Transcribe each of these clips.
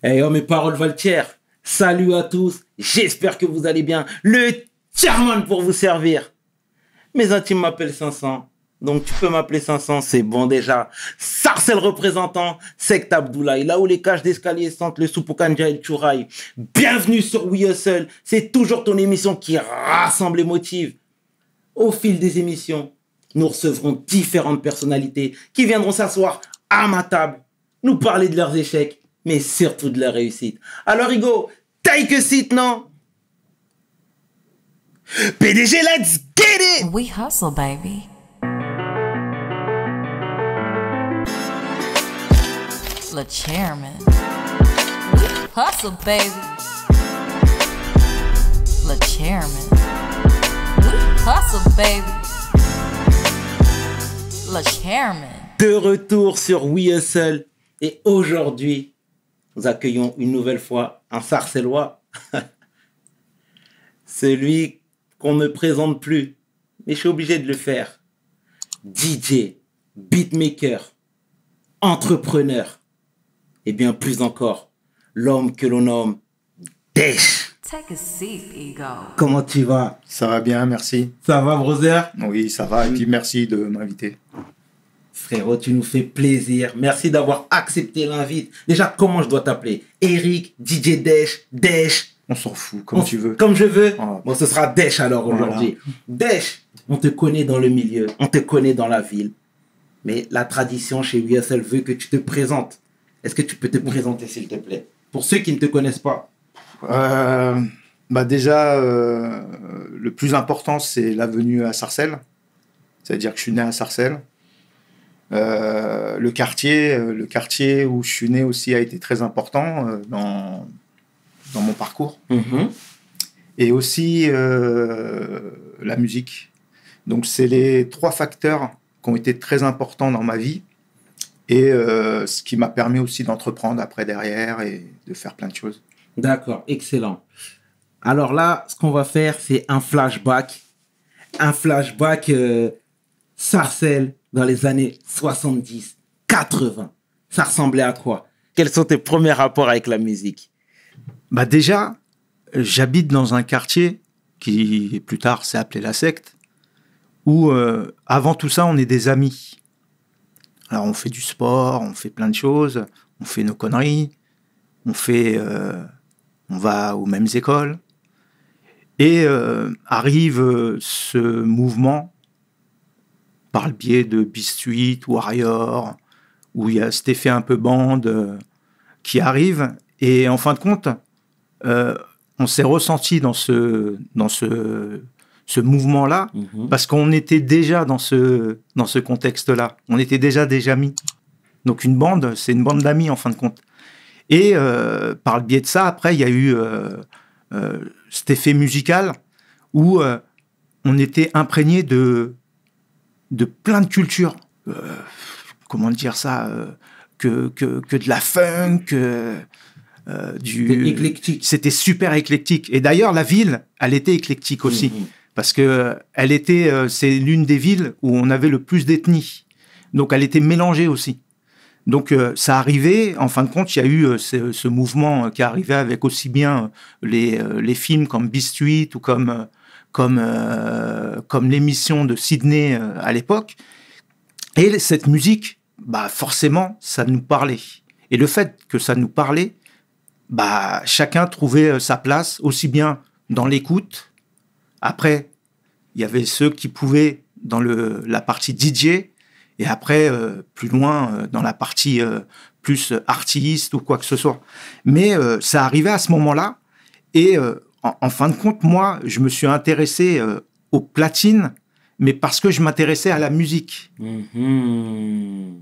Eh oh, mes paroles valent. Salut à tous, j'espère que vous allez bien. Le chairman pour vous servir. Mes intimes m'appellent 500, donc tu peux m'appeler 500, c'est bon déjà. Sarcel représentant, Sect Abdoulaye, là où les cages d'escalier sentent le soupokanja et le chouraï. Bienvenue sur We Hustle, c'est toujours ton émission qui rassemble et motive. Au fil des émissions, nous recevrons différentes personnalités qui viendront s'asseoir à ma table, nous parler de leurs échecs, mais surtout de leur réussite. Alors Hugo, take a seat, non? PDG, let's get it! We hustle, baby. Le chairman. We hustle, baby. Le chairman. We hustle, baby. Le chairman. De retour sur We Hustle. Et aujourd'hui, nous accueillons une nouvelle fois un Sarcellois. Celui qu'on ne présente plus. Mais je suis obligé de le faire. DJ, beatmaker, entrepreneur. Et bien plus encore, l'homme que l'on nomme Desh. Take a seat, Ego. Comment tu vas? Ça va bien, merci. Ça va, brother? Oui, ça va. Et puis merci de m'inviter. Frérot, tu nous fais plaisir. Merci d'avoir accepté l'invite. Déjà, comment je dois t'appeler? Eric, DJ Desh, Desh. On s'en fout, comme tu veux. Comme je veux. Oh. Bon, ce sera Desh alors aujourd'hui. Voilà. Desh, on te connaît dans le milieu, on te connaît dans la ville. Mais la tradition chez We Hustle veut que tu te présentes. Est-ce que tu peux te présenter, s'il te plaît? Pour ceux qui ne te connaissent pas. Déjà, le plus important, c'est la venue à Sarcelles. C'est-à-dire que je suis né à Sarcelles. Le quartier où je suis né aussi a été très important dans mon parcours. Mm-hmm. Et aussi la musique. Donc, c'est les trois facteurs qui ont été très importants dans ma vie. Et ce qui m'a permis aussi d'entreprendre après derrière et de faire plein de choses. D'accord, excellent. Alors là, ce qu'on va faire, c'est un flashback. Un flashback Sarcelles dans les années 70, 80. Ça ressemblait à quoi? Quels sont tes premiers rapports avec la musique? Déjà, j'habite dans un quartier qui, plus tard, s'est appelé La Secte, où, avant tout ça, on est des amis. Alors, on fait du sport, on fait plein de choses, on fait nos conneries, on va aux mêmes écoles. Et arrive ce mouvement par le biais de B-Street, Warrior, où il y a cet effet un peu bande qui arrive. Et en fin de compte, on s'est ressenti dans ce mouvement-là, parce qu'on était déjà dans ce contexte-là. On était déjà des amis. Donc une bande, c'est une bande d'amis en fin de compte. Et par le biais de ça, après, il y a eu cet effet musical où on était imprégné de plein de cultures. Comment dire ça, que de la funk, C'était éclectique. C'était super éclectique. Et d'ailleurs, la ville, elle était éclectique aussi. Parce que c'est l'une des villes où on avait le plus d'ethnies. Donc, elle était mélangée aussi. Donc, ça arrivait, en fin de compte, il y a eu ce mouvement qui arrivait avec aussi bien les films comme B-Street ou comme l'émission de Sydney à l'époque. Et cette musique, forcément, ça nous parlait. Et le fait que ça nous parlait, chacun trouvait sa place, aussi bien dans l'écoute. Après, il y avait ceux qui pouvaient dans la partie DJ, et après, plus loin, dans la partie plus artiste ou quoi que ce soit. Mais ça arrivait à ce moment-là, et en fin de compte, moi, je me suis intéressé aux platines, mais parce que je m'intéressais à la musique.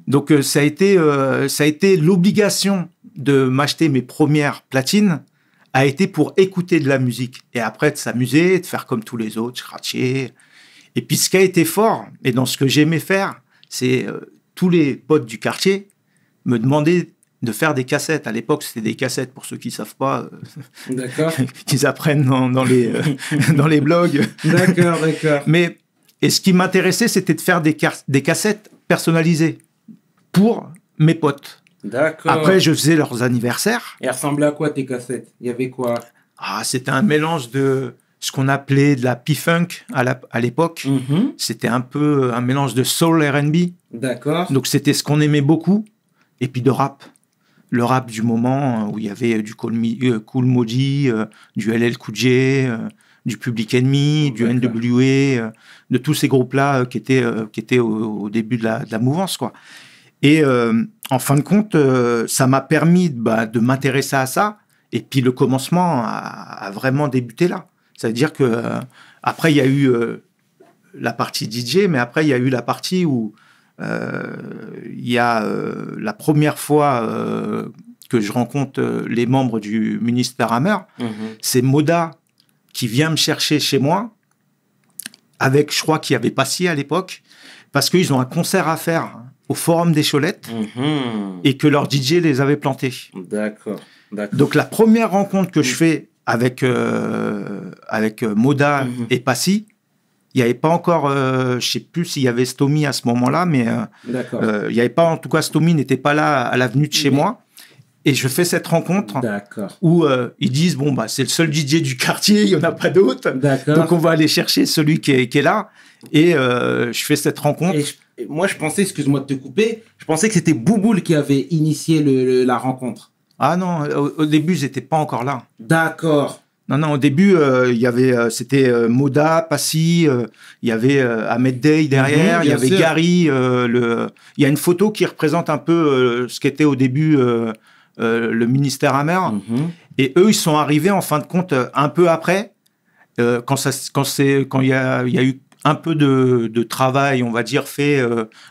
Donc, ça a été l'obligation de m'acheter mes premières platines, a été pour écouter de la musique. Et après, de s'amuser, de faire comme tous les autres, scratcher. Et puis, ce qui a été fort, et dans ce que j'aimais faire, c'est tous les potes du quartier me demandaient de faire des cassettes. À l'époque, c'était des cassettes, pour ceux qui ne savent pas, qu'ils apprennent dans les blogs. D'accord. Et ce qui m'intéressait, c'était de faire des cassettes personnalisées pour mes potes. D'accord. Après, je faisais leurs anniversaires. Et ressemblait à quoi tes cassettes? Il y avait quoi? Ah, c'était un mélange de ce qu'on appelait de la P-Funk à l'époque. C'était un peu un mélange de soul R&B. D'accord. Donc, c'était ce qu'on aimait beaucoup. Et puis de rap. Le rap du moment où il y avait du Kool Moody, du LL Cool J, du Public Enemy, du NWA, de tous ces groupes-là qui étaient au début de la mouvance, quoi. Et en fin de compte, ça m'a permis de m'intéresser à ça. Et puis le commencement a vraiment débuté là. C'est-à-dire que après il y a eu la partie DJ, mais après il y a eu la partie où il y a la première fois que je rencontre les membres du Ministère Hammer, c'est Moda qui vient me chercher chez moi avec, je crois qu'il y avait Passy à l'époque, parce qu'ils ont un concert à faire au Forum des Cholettes et que leur DJ les avait plantés. D'accord. Donc la première rencontre que je fais avec Moda et Passy, il n'y avait pas encore, je ne sais plus s'il y avait Stomy à ce moment-là, mais il n'y avait pas, en tout cas, Stomy n'était pas là à l'avenue de chez moi. Et je fais cette rencontre où ils disent, bon, c'est le seul DJ du quartier, il n'y en a pas d'autre. Donc on va aller chercher celui qui est là. Et je fais cette rencontre. Et moi, je pensais, excuse-moi de te couper, je pensais que c'était Bouboule qui avait initié la rencontre. Ah non, au début, ils n'étaient pas encore là. D'accord. Non, au début, c'était Moda, Passy, il y avait Ahmed Day derrière, il y avait sûr. Gary. Il y a une photo qui représente un peu ce qu'était au début le Ministère Hammer. Et eux, ils sont arrivés en fin de compte un peu après, quand il y a eu un peu de travail, on va dire, fait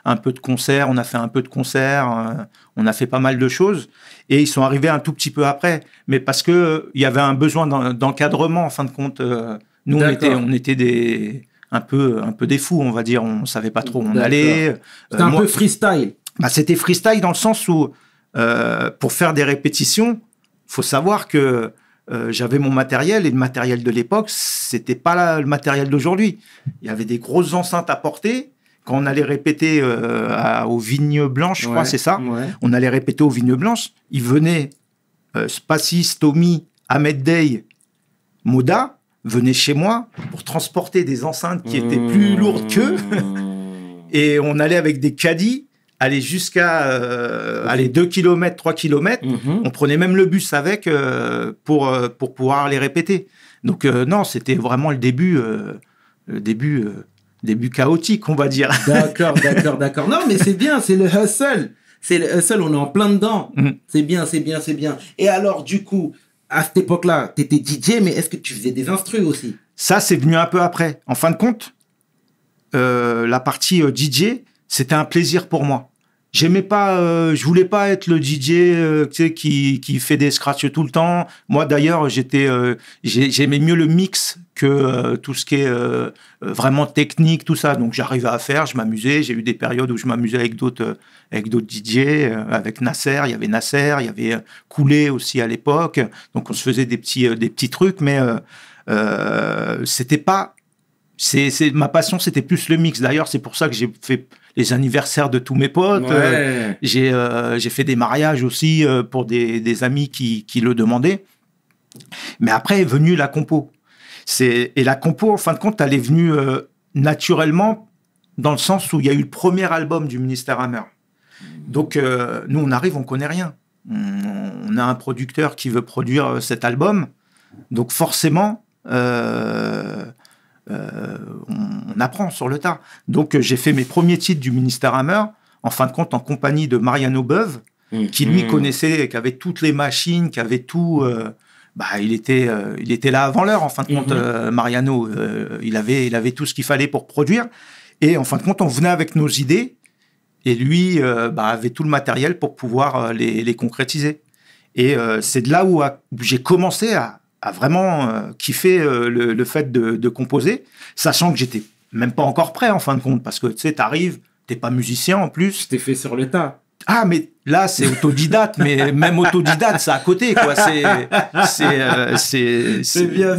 un peu de concerts, on a fait un peu de concerts, on a fait pas mal de choses. Et ils sont arrivés un tout petit peu après, mais parce que il y avait un besoin d'encadrement en fin de compte. Nous, on était un peu des fous, on va dire. On savait pas trop où on allait. C'était un peu freestyle. C'était freestyle dans le sens où pour faire des répétitions, faut savoir que j'avais mon matériel et le matériel de l'époque, c'était pas le matériel d'aujourd'hui. Il y avait des grosses enceintes à porter. Quand on allait répéter aux Vignes Blanches, je crois, c'est ça. On allait répéter aux Vignes Blanches. Ils venaient, Passy, Stomy, Ahmed Day, Moda, venaient chez moi pour transporter des enceintes qui étaient plus lourdes qu'eux. Et on allait avec des caddies, aller jusqu'à 2 km, 3 km. On prenait même le bus avec pour pouvoir les répéter. Donc non, c'était vraiment le début chaotique, on va dire. D'accord. Non, mais c'est bien, c'est le hustle. On est en plein dedans. C'est bien. Et alors, du coup, à cette époque-là, tu étais DJ, mais est-ce que tu faisais des instrus aussi? Ça, c'est venu un peu après. En fin de compte, la partie DJ, c'était un plaisir pour moi. J'aimais pas, je voulais pas être le DJ qui fait des scratchs tout le temps. Moi d'ailleurs, j'aimais mieux le mix que tout ce qui est vraiment technique, tout ça. Donc j'arrivais à faire, je m'amusais. J'ai eu des périodes où je m'amusais avec d'autres DJ, avec Nasser. Il y avait Nasser, il y avait Koulé aussi à l'époque. Donc on se faisait des petits trucs, mais c'était pas. Ma passion, c'était plus le mix. D'ailleurs, c'est pour ça que j'ai fait les anniversaires de tous mes potes. J'ai fait des mariages aussi pour des amis qui le demandaient. Mais après est venue la compo. Et la compo, en fin de compte, elle est venue naturellement dans le sens où il y a eu le premier album du Ministère Hammer. Donc, nous, on arrive, on connaît rien. On a un producteur qui veut produire cet album. Donc, forcément... on apprend sur le tas. Donc, j'ai fait mes premiers titres du Ministère Hammer, en fin de compte, en compagnie de Mariano Beuve, qui lui connaissait, qui avait toutes les machines, qui avait tout. Il était là avant l'heure, en fin de compte, Mariano. Il avait tout ce qu'il fallait pour produire. Et en fin de compte, on venait avec nos idées, et lui avait tout le matériel pour pouvoir les concrétiser. Et c'est de là où j'ai commencé à vraiment kiffer le fait de composer, sachant que j'étais même pas encore prêt en fin de compte, parce que tu sais, t'arrives, t'es pas musicien en plus. T'es fait sur le tas. Ah, mais là, c'est autodidacte, mais même autodidacte, c'est à côté, quoi. C'est bien,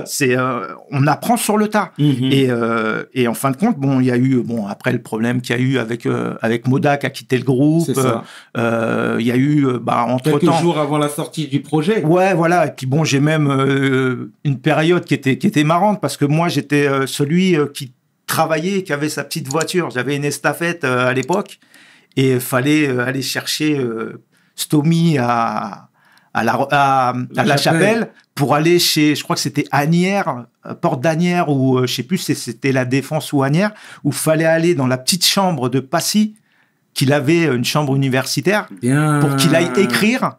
c'est bien. On apprend sur le tas. Et en fin de compte, bon, il y a eu, après le problème qu'il y a eu avec Moda qui a quitté le groupe. C'est ça. Il y a eu, entre-temps. Quelques jours avant la sortie du projet. Ouais, voilà. Et puis bon, j'ai même une période qui était marrante parce que moi, j'étais celui qui travaillait, qui avait sa petite voiture. J'avais une estafette à l'époque. Et il fallait aller chercher Stomy à la Chapelle pour aller chez, je crois que c'était Asnières, Porte d'Asnières, ou je sais plus si c'était la Défense ou Asnières, où il fallait aller dans la petite chambre de Passy, qu'il avait une chambre universitaire, pour qu'il aille écrire.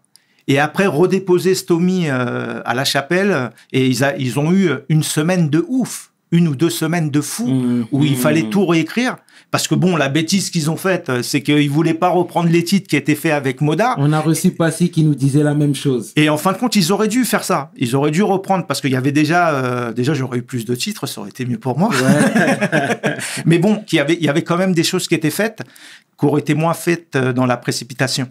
Et après, redéposer Stomy à la Chapelle. Et ils ont eu une semaine de ouf, 1 ou 2 semaines de fou, où il fallait tout réécrire. Parce que bon, la bêtise qu'ils ont faite, c'est qu'ils voulaient pas reprendre les titres qui étaient faits avec Moda. On a reçu Passy qui nous disait la même chose. Et en fin de compte, ils auraient dû faire ça. Ils auraient dû reprendre parce qu'il y avait déjà j'aurais eu plus de titres, ça aurait été mieux pour moi. Ouais. Mais bon, il y avait quand même des choses qui étaient faites, qui auraient été moins faites dans la précipitation.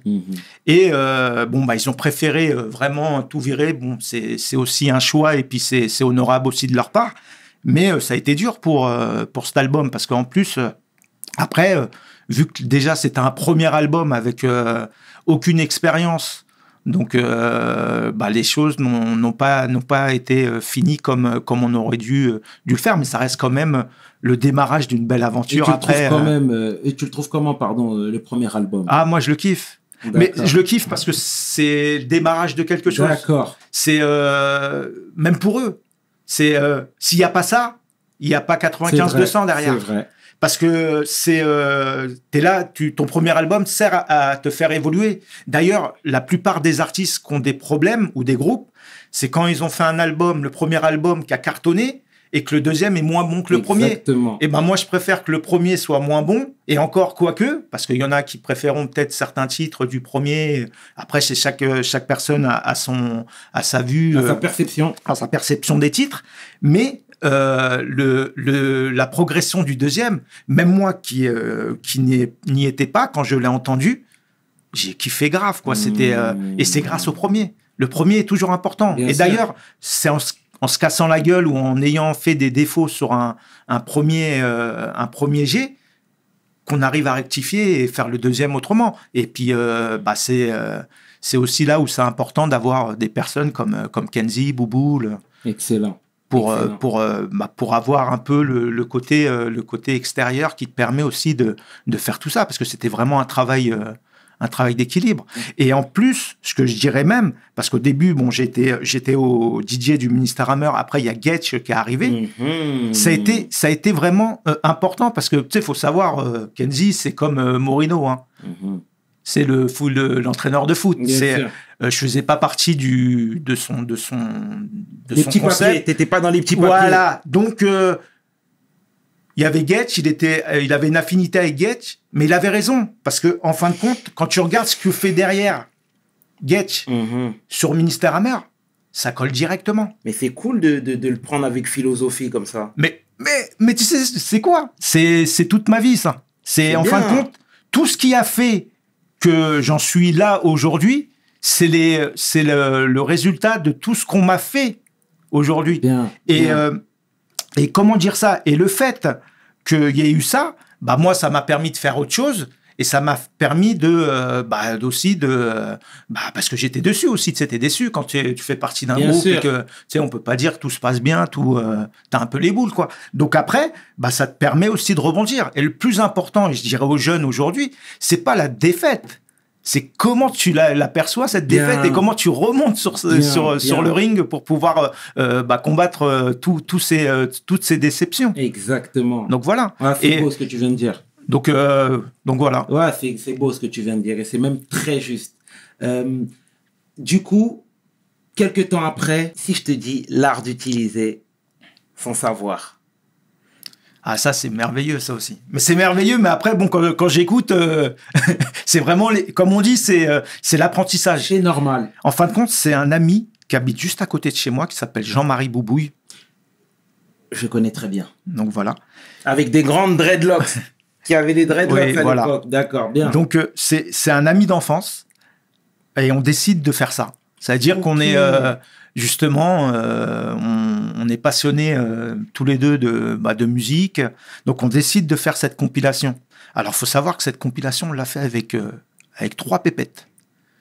Et ils ont préféré vraiment tout virer. Bon, c'est aussi un choix et puis c'est honorable aussi de leur part. Mais ça a été dur pour cet album parce qu'en plus. Après, vu que déjà c'était un premier album avec aucune expérience, donc les choses n'ont pas été finies comme on aurait dû le faire, mais ça reste quand même le démarrage d'une belle aventure. Et tu le trouves comment, le premier album? Ah, moi je le kiffe. D'accord. Mais je le kiffe parce que c'est le démarrage de quelque chose. D'accord. C'est même pour eux. C'est s'il n'y a pas ça, il n'y a pas 95-200 derrière. C'est vrai. Parce que t'es là, ton premier album sert à te faire évoluer. D'ailleurs, la plupart des artistes qui ont des problèmes ou des groupes, c'est quand ils ont fait un album, le premier album qui a cartonné, et que le deuxième est moins bon que le premier. Exactement. Et moi, je préfère que le premier soit moins bon, et encore quoique, parce qu'il y en a qui préféreront peut-être certains titres du premier. Après, c'est chaque personne à sa vue, à sa perception, à sa perception des titres, mais la progression du deuxième, même moi qui n'y étais pas quand je l'ai entendu, j'ai kiffé grave, quoi. C'était et c'est grâce au premier. Le premier est toujours important. Bien et sûr. D'ailleurs, c'est en se cassant la gueule ou en ayant fait des défauts sur un premier jet qu'on arrive à rectifier et faire le deuxième autrement. Et puis c'est aussi là où c'est important d'avoir des personnes comme Kenzie, Bouboule. Excellent. Pour avoir un peu le côté extérieur qui te permet aussi de faire tout ça, parce que c'était vraiment un travail d'équilibre. Et en plus, ce que je dirais même, parce qu'au début, j'étais au DJ du Ministère Hammer, après il y a Getch qui est arrivé, ça a été vraiment important, parce que tu sais, il faut savoir, Kenzie, c'est comme Morino, hein. C'est l'entraîneur de foot. Je faisais pas partie de son petits papiers. T'étais pas dans les petits papiers. Voilà. Donc il y avait Getch, il avait une affinité avec Getch, mais il avait raison parce que en fin de compte, quand tu regardes ce que fait derrière Getch sur Ministère Hammer, ça colle directement. Mais c'est cool de le prendre avec philosophie comme ça. Mais tu sais, c'est quoi ? C'est toute ma vie, ça. C'est en fin de compte tout ce qui a fait que j'en suis là aujourd'hui, c'est le résultat de tout ce qu'on m'a fait aujourd'hui. Bien. Et comment dire ça ? Et le fait qu'il y ait eu ça, moi, ça m'a permis de faire autre chose. Et ça m'a permis parce que j'étais dessus aussi, tu sais, t'es déçu quand tu fais partie d'un groupe et que, tu sais, on peut pas dire que tout se passe bien, t'as un peu les boules, quoi. Donc après, ça te permet aussi de rebondir. Et le plus important, et je dirais aux jeunes aujourd'hui, c'est pas la défaite. C'est comment tu l'aperçois, cette défaite, et comment tu remontes sur le ring pour pouvoir combattre toutes ces déceptions. Exactement. Donc voilà. Ouais, c'est beau ce que tu viens de dire. Donc voilà. Ouais, c'est beau ce que tu viens de dire et c'est même très juste. Du coup, quelques temps après, si je te dis l'art d'utiliser son savoir. Ah, ça, c'est merveilleux, ça aussi. Mais c'est merveilleux, mais après, quand j'écoute, c'est vraiment, comme on dit, c'est l'apprentissage. C'est normal. En fin de compte, c'est un ami qui habite juste à côté de chez moi, qui s'appelle Jean-Marie Boubouille. Je connais très bien. Donc voilà. Avec des grandes dreadlocks. qui avait des dreadlocks Oui, à voilà. l'époque. D'accord, bien. Donc, c'est un ami d'enfance et on décide de faire ça. C'est-à-dire Ok. qu'on est, justement, on est passionnés tous les deux de musique. Donc, on décide de faire cette compilation. Alors, il faut savoir que cette compilation, on l'a fait avec 3 pépettes.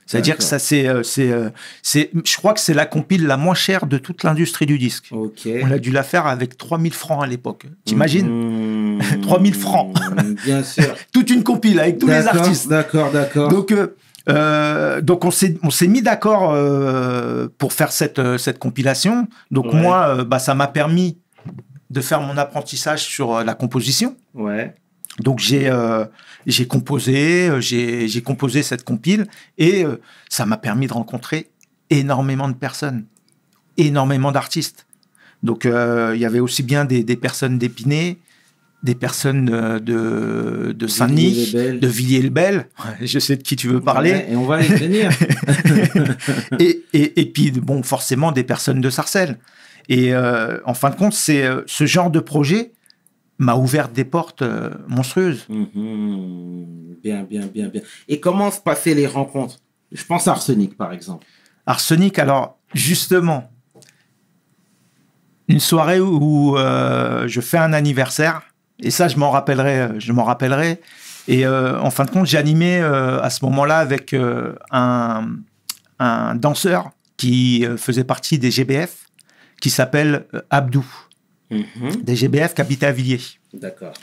C'est-à-dire que D'accord. ça, je crois que c'est la compile la moins chère de toute l'industrie du disque. Ok. On a dû la faire avec 3000 francs à l'époque. T'imagines? 3000 francs. Bien sûr. Toute une compile avec tous les D'accord, artistes. D'accord. Donc on s'est mis d'accord pour faire cette compilation. Donc Ouais. moi, ça m'a permis de faire mon apprentissage sur la composition. Ouais. Donc j'ai composé cette compile et ça m'a permis de rencontrer énormément de personnes, énormément d'artistes. Donc il y avait aussi bien des personnes d'Épinay, des personnes de Saint-Denis, Villiers-le-Bel. de Villiers-le-Bel. Je sais de qui tu veux parler. Ouais, et on va y venir. et puis, bon, forcément, des personnes de Sarcelles. Et en fin de compte, c'est ce genre de projet m'a ouvert des portes monstrueuses. Bien. Et comment se passaient les rencontres? Je pense à Arsenic, par exemple. Arsenic, alors, justement, une soirée où je fais un anniversaire, et ça, je m'en rappellerai. Et en fin de compte, j'ai animé à ce moment-là avec un danseur qui faisait partie des GBF, qui s'appelle Abdou, des GBF qui habitait à Villiers. D'accord.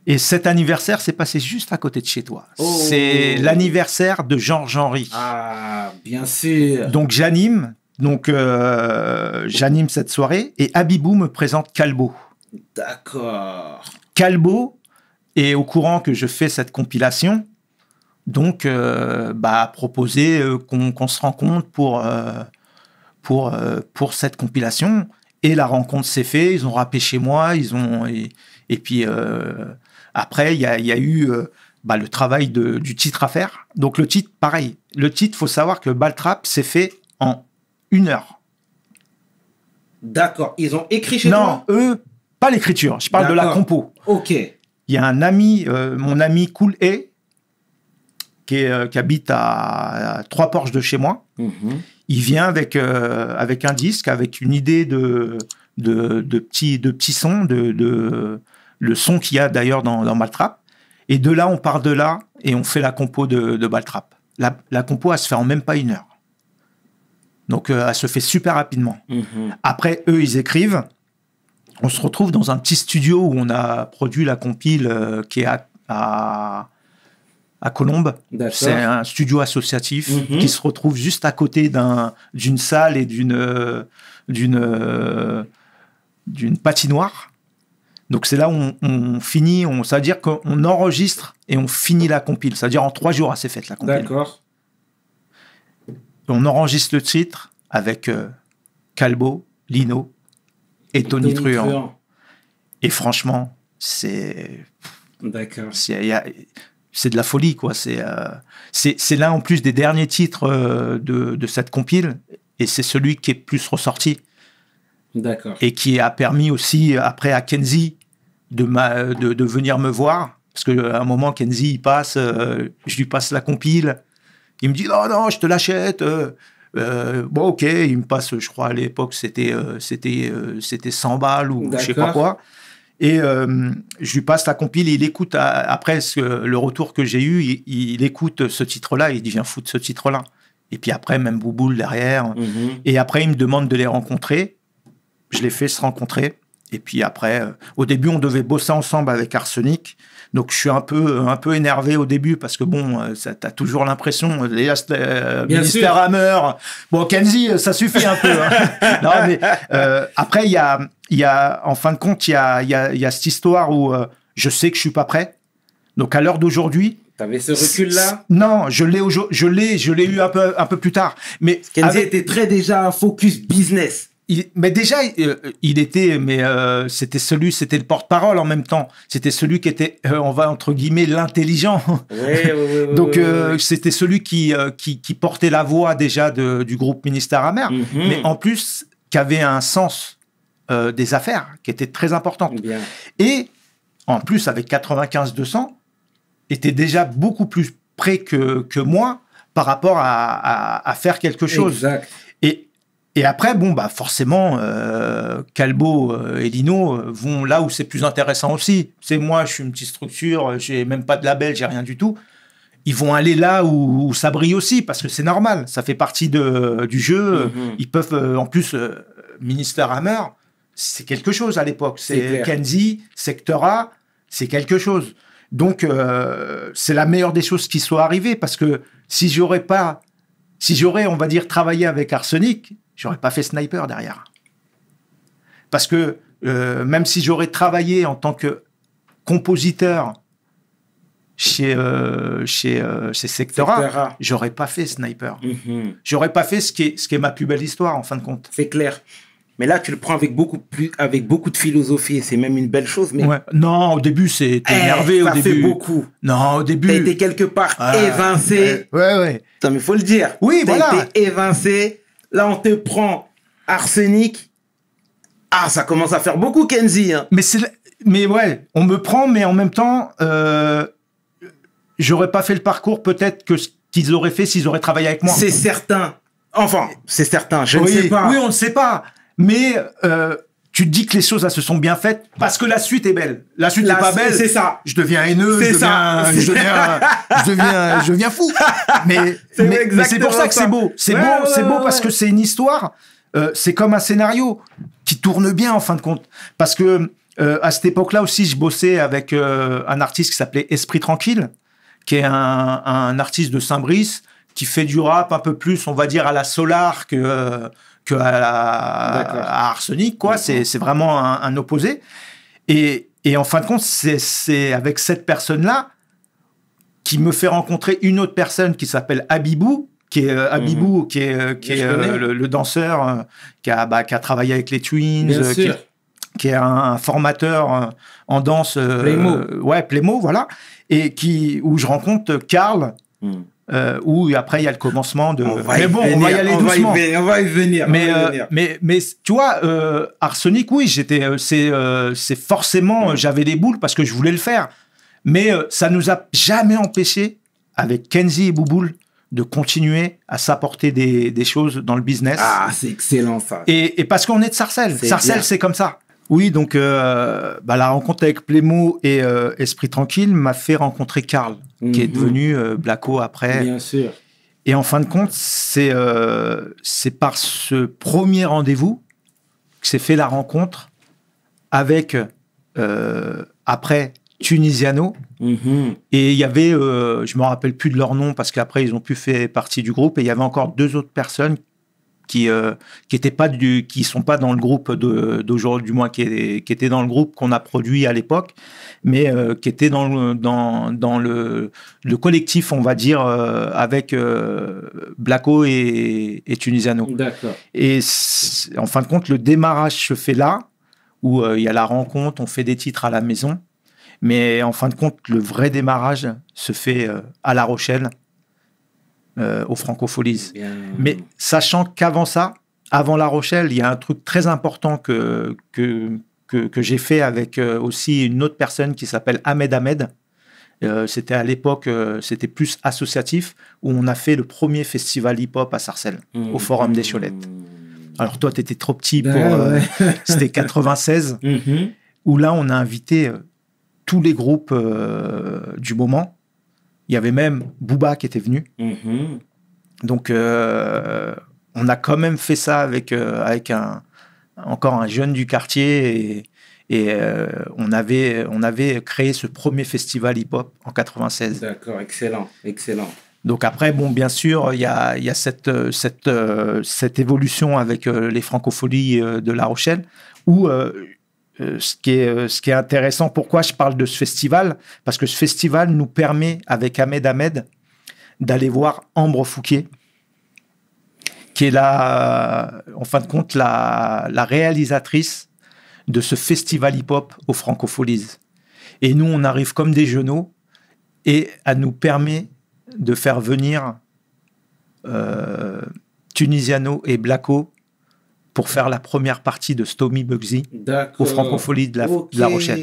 Et cet anniversaire s'est passé juste à côté de chez toi. Oh. C'est l'anniversaire de Georges Henry. Ah, bien sûr. Donc j'anime cette soirée et Abibou me présente Calbo. D'accord. Calbo est au courant que je fais cette compilation, donc a proposé qu'on se rencontre pour cette compilation. Et la rencontre s'est faite, ils ont rappé chez moi, et puis après il y a eu le travail du titre à faire. Donc le titre, pareil. Le titre, faut savoir que Baltrap s'est fait en 1 heure. D'accord. Ils ont écrit chez Non, toi? eux, pas l'écriture. Je parle de la D'accord. compo. Ok. Il y a un ami, mon ami Cool A, qui habite à 3 porches de chez moi. Il vient avec un disque, avec une idée de petits sons, le son qu'il y a d'ailleurs dans Baltrap. Et de là, on part de là et on fait la compo de Baltrap. La compo, elle se fait en même pas 1 heure. Donc, elle se fait super rapidement. Après, eux, ils écrivent. On se retrouve dans un petit studio où on a produit la compile qui est à Colombes. D'accord. C'est un studio associatif qui se retrouve juste à côté d'une salle et d'une patinoire. Donc c'est là où on finit, ça veut dire qu'on enregistre et on finit la compile. C'est-à-dire en 3 jours, elle s'est faite la compile. D'accord. On enregistre le titre avec Calbo, Lino et Tony Truant. Et franchement, D'accord. c'est de la folie, quoi. C'est l'un en plus des derniers titres de cette compile, et c'est celui qui est plus ressorti. D'accord. Et qui a permis aussi, après, à Kenzie de venir me voir. Parce qu'à un moment, Kenzie, il passe, je lui passe la compile. Il me dit, non, je te l'achète. Bon, ok, il me passe, je crois, à l'époque, c'était 100 balles ou je sais pas quoi. Et je lui passe la compile et il écoute, après le retour que j'ai eu, il écoute ce titre-là et il dit, viens foutre ce titre-là. Et puis après, même Bouboule derrière. Et après, il me demande de les rencontrer. Je les fais se rencontrer. Et puis après, au début, on devait bosser ensemble avec Arsenic. Donc, je suis un peu énervé au début parce que bon, t'as toujours l'impression, déjà, Ministère Hammer. Bon, Kenzie, ça suffit un peu. Hein. Non, mais après, il y a, en fin de compte, il y a cette histoire où je sais que je suis pas prêt. Donc, à l'heure d'aujourd'hui. T'avais ce recul-là? Non, je l'ai eu un peu plus tard. Mais Kenzie était très déjà focus business. Mais déjà, c'était le porte-parole en même temps. C'était celui qui était, on va entre guillemets, l'intelligent. Oui. Donc, c'était celui qui portait la voix déjà du groupe Ministère Hammer, mais en plus, qui avait un sens des affaires qui était très important. Bien. Et en plus avec 95-200, était déjà beaucoup plus près que moi par rapport à faire quelque chose. Exact. Et après, bon, bah forcément, Calbo et Lino vont là où c'est plus intéressant aussi. C'est moi, je suis une petite structure, j'ai même pas de label, j'ai rien du tout. Ils vont aller là où ça brille aussi, parce que c'est normal, ça fait partie du jeu. Ils peuvent, en plus, Minister Hammer, c'est quelque chose à l'époque. C'est Kenzie, Sectora, c'est quelque chose. Donc, c'est la meilleure des choses qui soit arrivée, parce que si j'aurais, on va dire, travaillé avec Arsenic, j'aurais pas fait Sniper derrière. Parce que même si j'aurais travaillé en tant que compositeur chez Sectora, j'aurais pas fait Sniper. J'aurais pas fait ce qui est ma plus belle histoire, en fin de compte. C'est clair. Mais là, tu le prends avec beaucoup de philosophie, et c'est même une belle chose. Mais ouais. Non, au début, t'es énervé. Ça au début. fait beaucoup. Non, au début. T'as été quelque part évincé. Ouais. Non, mais faut le dire. Oui, voilà. T'as été évincé. Là, on te prend Arsenic. Ah, ça commence à faire beaucoup, Kenzie. Hein. Mais ouais, on me prend, mais en même temps, j'aurais pas fait le parcours peut-être que ce qu'ils auraient fait s'ils auraient travaillé avec moi. C'est certain. Enfin, c'est certain. Je ne sais pas. Oui, on ne sait pas. Mais tu te dis que les choses elles se sont bien faites parce que la suite est belle. La suite n'est pas belle. C'est ça. Je deviens haineux. Je deviens fou. Mais c'est pour ça que c'est beau. C'est beau parce que c'est une histoire. C'est comme un scénario qui tourne bien en fin de compte. Parce que à cette époque-là aussi, je bossais avec un artiste qui s'appelait Esprit Tranquille, qui est un artiste de Saint-Brice qui fait du rap un peu plus, on va dire, à la Solar à Arsenic, quoi. C'est vraiment un opposé. Et en fin de compte, c'est avec cette personne-là qui me fait rencontrer une autre personne qui s'appelle Abibou, qui est le danseur qui a travaillé avec les Twins, qui est un formateur en danse. Playmo, voilà. Et où je rencontre Karl. Où après il y a le commencement de. On va y aller doucement. On va y venir. Mais tu vois, Arsenic, oui, c'est forcément, j'avais des boules parce que je voulais le faire. Mais ça nous a jamais empêché, avec Kenzie et Bouboule, de continuer à s'apporter des choses dans le business. Ah, c'est excellent ça. Et parce qu'on est de Sarcelles. Sarcelles, c'est comme ça. Oui, donc la rencontre avec Plémo et Esprit Tranquille m'a fait rencontrer Karl, qui est devenu Blacko après. Bien sûr. Et en fin de compte, c'est par ce premier rendez-vous que s'est fait la rencontre avec, après, Tunisiano. Et il y avait, je ne me rappelle plus de leur nom, parce qu'après, ils ont pu faire partie du groupe, et il y avait encore 2 autres personnes qui sont pas dans le groupe d'aujourd'hui, du moins qui étaient dans le groupe qu'on a produit à l'époque, mais qui étaient dans le collectif, on va dire, avec Blacko et Tunisiano. D'accord. Et en fin de compte, le démarrage se fait là, où il y a la rencontre, on fait des titres à la maison, mais en fin de compte, le vrai démarrage se fait à La Rochelle, aux Francopholies. Mais sachant qu'avant ça, avant La Rochelle, il y a un truc très important que j'ai fait avec aussi une autre personne qui s'appelle Ahmed. C'était à l'époque, c'était plus associatif, où on a fait le premier festival hip-hop à Sarcelles, au Forum des Cholettes. Alors toi, tu étais trop petit pour... c'était 96, où là, on a invité tous les groupes du moment. Il y avait même Booba qui était venu. Donc, on a quand même fait ça avec encore un jeune du quartier et on avait créé ce premier festival hip-hop en 96. D'accord, excellent. Donc après, bon, bien sûr, il y a cette évolution avec les Francopholies de La Rochelle, où ce qui est intéressant, pourquoi je parle de ce festival? Parce que ce festival nous permet, avec Ahmed, d'aller voir Ambre Fouquier, qui est en fin de compte, la réalisatrice de ce festival hip-hop aux Francopholies. Et nous, on arrive comme des genoux, et elle nous permet de faire venir Tunisiano et Blacko pour faire la première partie de Stomy Bugsy D'accord. au Francofolie de La Rochelle.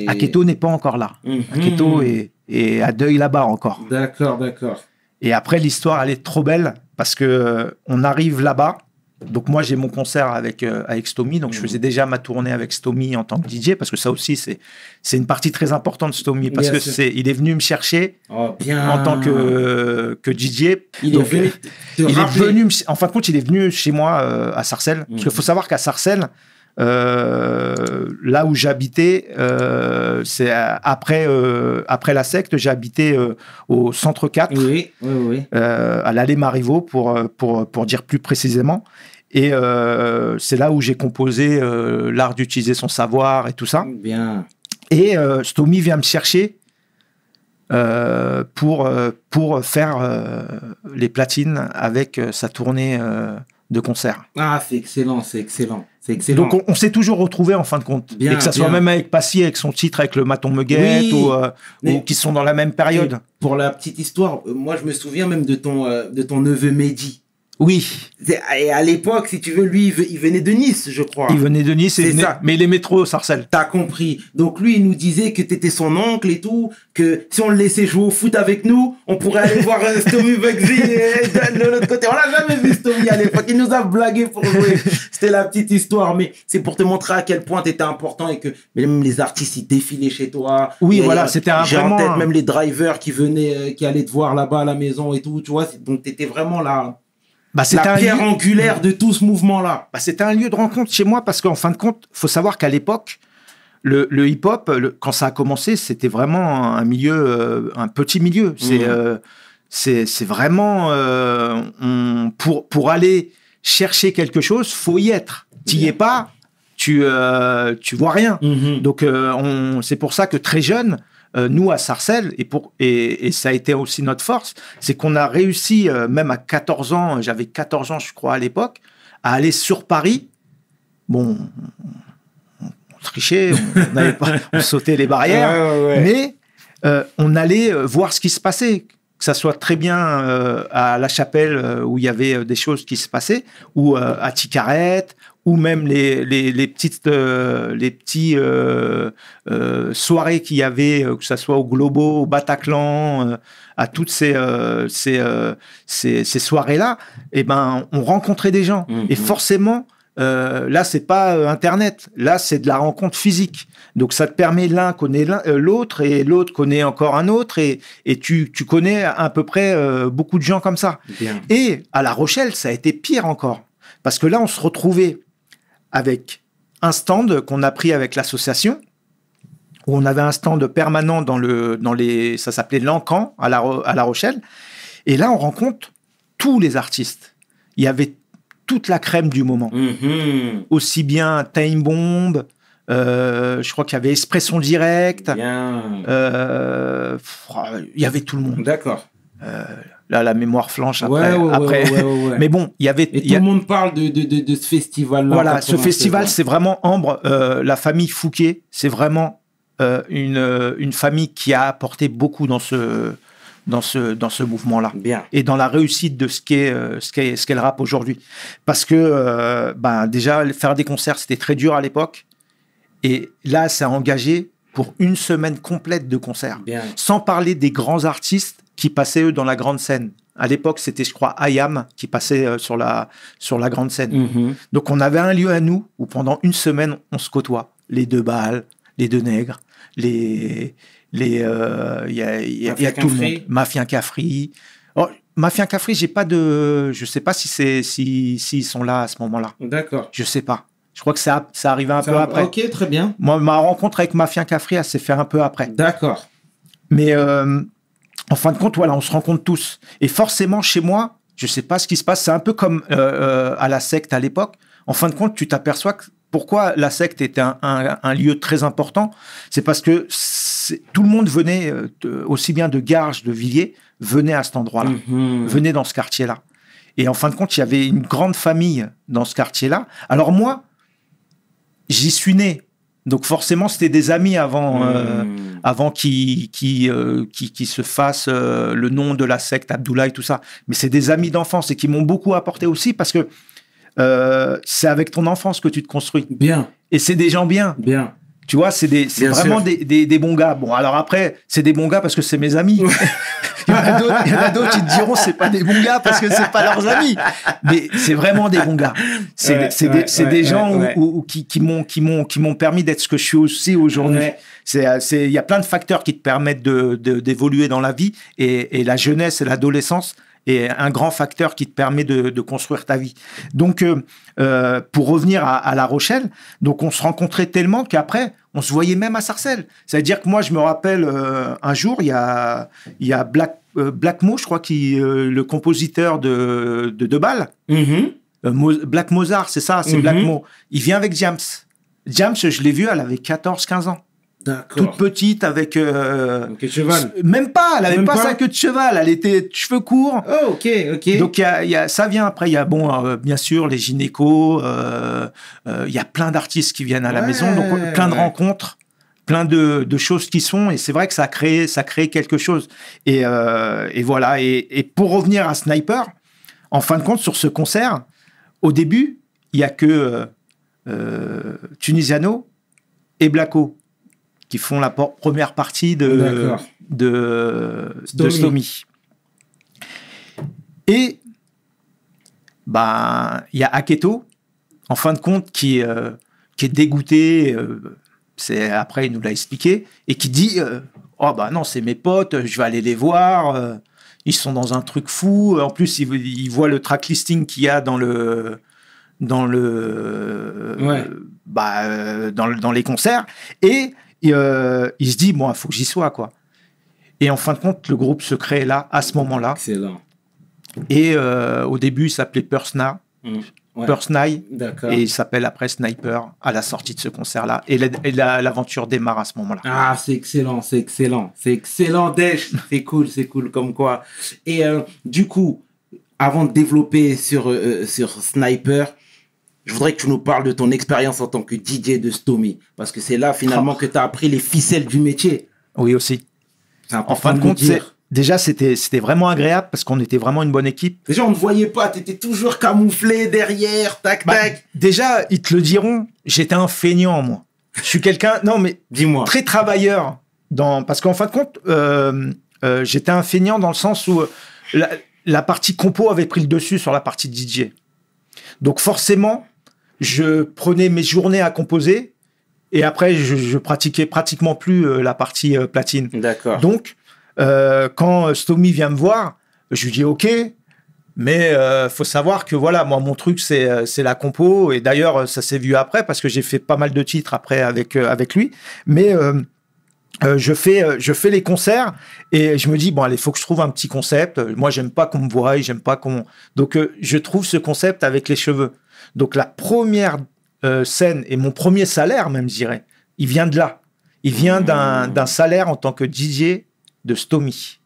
Ok. Aketo n'est pas encore là. Mhm. Aketo est à deuil là-bas encore. D'accord, d'accord. Et après, l'histoire, elle est trop belle parce que on arrive là-bas. Donc moi, j'ai mon concert avec Stomy. Donc je faisais déjà ma tournée avec Stomy en tant que DJ parce que ça aussi, c'est une partie très importante de Stomy parce Bien que sûr. il est venu me chercher Oh, bien. en tant que DJ. Il Donc, est venu te il est rappeler. venu, en fin de compte, il est venu chez moi à Sarcelles. Parce qu'il faut savoir qu'à Sarcelles, là où j'habitais, c'est après la secte, j'ai habité au centre 4, Oui, oui, oui. à l'allée Marivaux, pour dire plus précisément. Et c'est là où j'ai composé l'art d'utiliser son savoir et tout ça. Bien. Et Stomy vient me chercher pour faire les platines avec sa tournée de concert. Ah, c'est excellent, c'est excellent. C'est excellent. Donc on s'est toujours retrouvés en fin de compte. Bien, et que ça soit bien. même avec Passy, avec son titre, avec le Maton Me Guette, Oui, ou mais- qui sont dans la même période. Pour la petite histoire, moi je me souviens même de ton neveu Mehdi. Oui, Et à l'époque, si tu veux, lui, il venait de Nice, je crois. il venait de Nice, C'est ça. mais il aimait trop Sarcelles. T'as compris. Donc lui, il nous disait que t'étais son oncle et tout, que si on le laissait jouer au foot avec nous, on pourrait aller voir Stomy Bugsy de l'autre côté. On l'a jamais vu Stomy à l'époque. Il nous a blagué pour jouer. C'était la petite histoire, mais c'est pour te montrer à quel point t'étais important et que même les artistes, ils défilaient chez toi. Oui, Et, voilà, c'était j'ai vraiment en tête un- même les drivers qui venaient, qui allaient te voir là-bas à la maison et tout, tu vois. Donc t'étais vraiment C'était la un pierre lieu- angulaire de tout ce mouvement-là. C'était un lieu de rencontre chez moi parce qu'en fin de compte, faut savoir qu'à l'époque, le hip-hop, quand ça a commencé, c'était vraiment un milieu, un petit milieu. C'est vraiment pour aller chercher quelque chose, faut y être. Tu y es pas, tu vois rien. Donc c'est pour ça que très jeune, nous à Sarcelles, et ça a été aussi notre force, c'est qu'on a réussi, même à 14 ans, j'avais 14 ans je crois à l'époque, à aller sur Paris. Bon, on trichait, on sautait les barrières, Ouais. mais on allait voir ce qui se passait. Que ça soit très bien à La Chapelle où il y avait des choses qui se passaient, ou à Ticarette, ou même les petites soirées qu'il y avait, que ça soit au Globo, au Bataclan, à toutes ces soirées-là, et ben on rencontrait des gens. Et forcément, là c'est pas Internet, là c'est de la rencontre physique. Donc ça te permet, l'un connaît l'autre et l'autre connaît encore un autre, et tu connais à peu près beaucoup de gens comme ça. Bien. Et à La Rochelle, ça a été pire encore. Parce que là, on se retrouvait avec un stand qu'on a pris avec l'association, où on avait un stand permanent ça s'appelait l'Encan à La Rochelle. Et là, on rencontre tous les artistes. Il y avait toute la crème du moment. Aussi bien Time Bomb, je crois qu'il y avait Expression Direct. Bien. Il y avait tout le monde. D'accord. Là, la mémoire flanche après. Ouais. Mais bon, il y avait. Et tout le monde parle de ce festival-là. Voilà, ce festival, c'est vraiment Ambre, la famille Fouquet. C'est vraiment une famille qui a apporté beaucoup dans ce mouvement-là. Bien. Et dans la réussite de ce qu'est le rap aujourd'hui. Parce que déjà, faire des concerts, c'était très dur à l'époque. Et là, ça a engagé pour une semaine complète de concerts. Bien. Sans parler des grands artistes qui passaient, eux, dans la grande scène. À l'époque, c'était, je crois, IAM qui passait sur la grande scène. Donc, on avait un lieu à nous où, pendant une semaine, on se côtoie. Les Deux Balles, les Deux Nègres, il y a tout le monde. Mafia Cafri. Oh, Mafia Cafri, je sais pas s'ils sont là à ce moment-là. D'accord. Je sais pas. Je crois que ça arrivait un peu après. Ok, très bien. Moi, ma rencontre avec Mafia Cafri, elle s'est fait un peu après. D'accord. Mais en fin de compte, voilà, on se rencontre tous. Et forcément, chez moi, je sais pas ce qui se passe. C'est un peu comme à la secte à l'époque. En fin de compte, tu t'aperçois que pourquoi la secte était un lieu très important. C'est parce que tout le monde venait, aussi bien de Garges, de Villiers, venait à cet endroit-là, venait dans ce quartier-là. Et en fin de compte, il y avait une grande famille dans ce quartier-là. Alors moi, j'y suis né. Donc forcément, c'était des amis avant qui se fassent le nom de la secte Abdoulaye, tout ça. Mais c'est des amis d'enfance et qui m'ont beaucoup apporté aussi parce que c'est avec ton enfance que tu te construis. Bien, Et c'est des gens bien. bien. Tu vois, c'est Bien vraiment sûr. des bons gars. Bon, alors après, c'est des bons gars parce que c'est mes amis. Il y en a d'autres qui te diront c'est pas des bons gars parce que c'est pas leurs amis. Mais c'est vraiment des bons gars. C'est des gens qui m'ont permis d'être ce que je suis aussi aujourd'hui. Ouais. Il y a plein de facteurs qui te permettent d'évoluer dans la vie et la jeunesse et l'adolescence est un grand facteur qui te permet de construire ta vie. Donc, pour revenir à La Rochelle, donc on se rencontrait tellement qu'après, on se voyait même à Sarcelles. C'est-à-dire que moi, je me rappelle un jour, il y a Black Mo, je crois, le compositeur de Balles. Black Mozart, c'est ça, c'est Black Mo. Il vient avec James. James, je l'ai vu, elle avait 14-15 ans. D'accord. Toute petite, avec... Ok, cheval. Même pas, elle avait Même pas pas sa queue de cheval, elle était cheveux courts. Oh, ok. Donc, ça vient après. Il y a, bien sûr, les gynécos. Il y a plein d'artistes qui viennent à la Ouais, maison. Donc, plein de ouais. rencontres, plein de choses qui sont. Et c'est vrai que ça a créé quelque chose. Et voilà. Et pour revenir à Sniper, en fin de compte, sur ce concert, au début, il y a que Tunisiano et Blacko qui font la première partie de Stomy. Et il y a Aketo, en fin de compte, qui est dégoûté. Après, il nous l'a expliqué et qui dit oh bah non, c'est mes potes, je vais aller les voir. Ils sont dans un truc fou. En plus, ils voient le track listing qu'il y a dans les concerts et il se dit bon, il faut que j'y sois, quoi. Et en fin de compte, le groupe se crée là, à ce moment-là. Excellent. Et au début, il s'appelait Pursna. Ouais. Pursnai. D'accord. Et il s'appelle après Sniper à la sortie de ce concert-là. Et l'aventure démarre à ce moment-là. Ah, c'est excellent, c'est excellent. C'est excellent, Desh. C'est cool, comme quoi. Et du coup, avant de développer sur Sniper, je voudrais que tu nous parles de ton expérience en tant que DJ de Stomy. Parce que c'est là, finalement, que tu as appris les ficelles du métier. Oui, aussi. C'est important En fin de le compte, dire. déjà, c'était vraiment agréable parce qu'on était vraiment une bonne équipe. Déjà, on ne voyait pas. Tu étais toujours camouflé derrière. Tac, tac. Déjà, ils te le diront, j'étais un feignant, moi. Je suis quelqu'un, non, mais Dis-moi. très travailleur. Parce qu'en fin de compte, j'étais un feignant dans le sens où la partie compo avait pris le dessus sur la partie DJ. Donc forcément, je prenais mes journées à composer et après, je pratiquais pratiquement plus la partie platine. D'accord. Donc, quand Stomy vient me voir, je lui dis OK, mais faut savoir que voilà, moi, mon truc, c'est la compo. Et d'ailleurs, ça s'est vu après parce que j'ai fait pas mal de titres après avec lui. Mais je fais les concerts et je me dis, bon, allez, faut que je trouve un petit concept. Moi, j'aime pas qu'on me voie, j'aime pas qu'on... Donc, je trouve ce concept avec les cheveux. Donc, la première scène et mon premier salaire, même, je dirais, il vient de là. Il vient d'un salaire en tant que DJ de Stomy.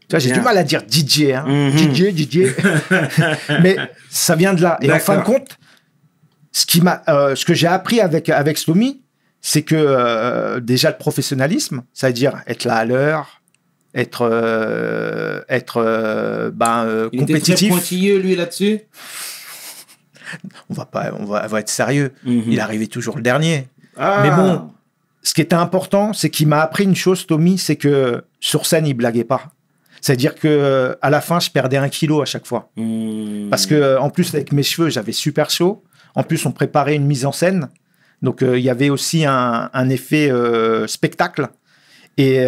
Tu vois, j'ai du mal à dire DJ, hein. DJ. Mais ça vient de là. Et en fin de compte, ce que j'ai appris avec Stomy, c'est que déjà le professionnalisme, c'est-à-dire être là à l'heure, être Il compétitif. était très pointilleux, lui, là-dessus. On va être sérieux. Il arrivait toujours le dernier. Ah. Mais bon, ce qui était important, c'est qu'il m'a appris une chose, Stomy, c'est que sur scène, il blaguait pas. C'est-à-dire que à la fin, je perdais 1 kilo à chaque fois. Parce que en plus, avec mes cheveux, j'avais super chaud. En plus, on préparait une mise en scène. Donc, il y avait aussi un effet spectacle. Et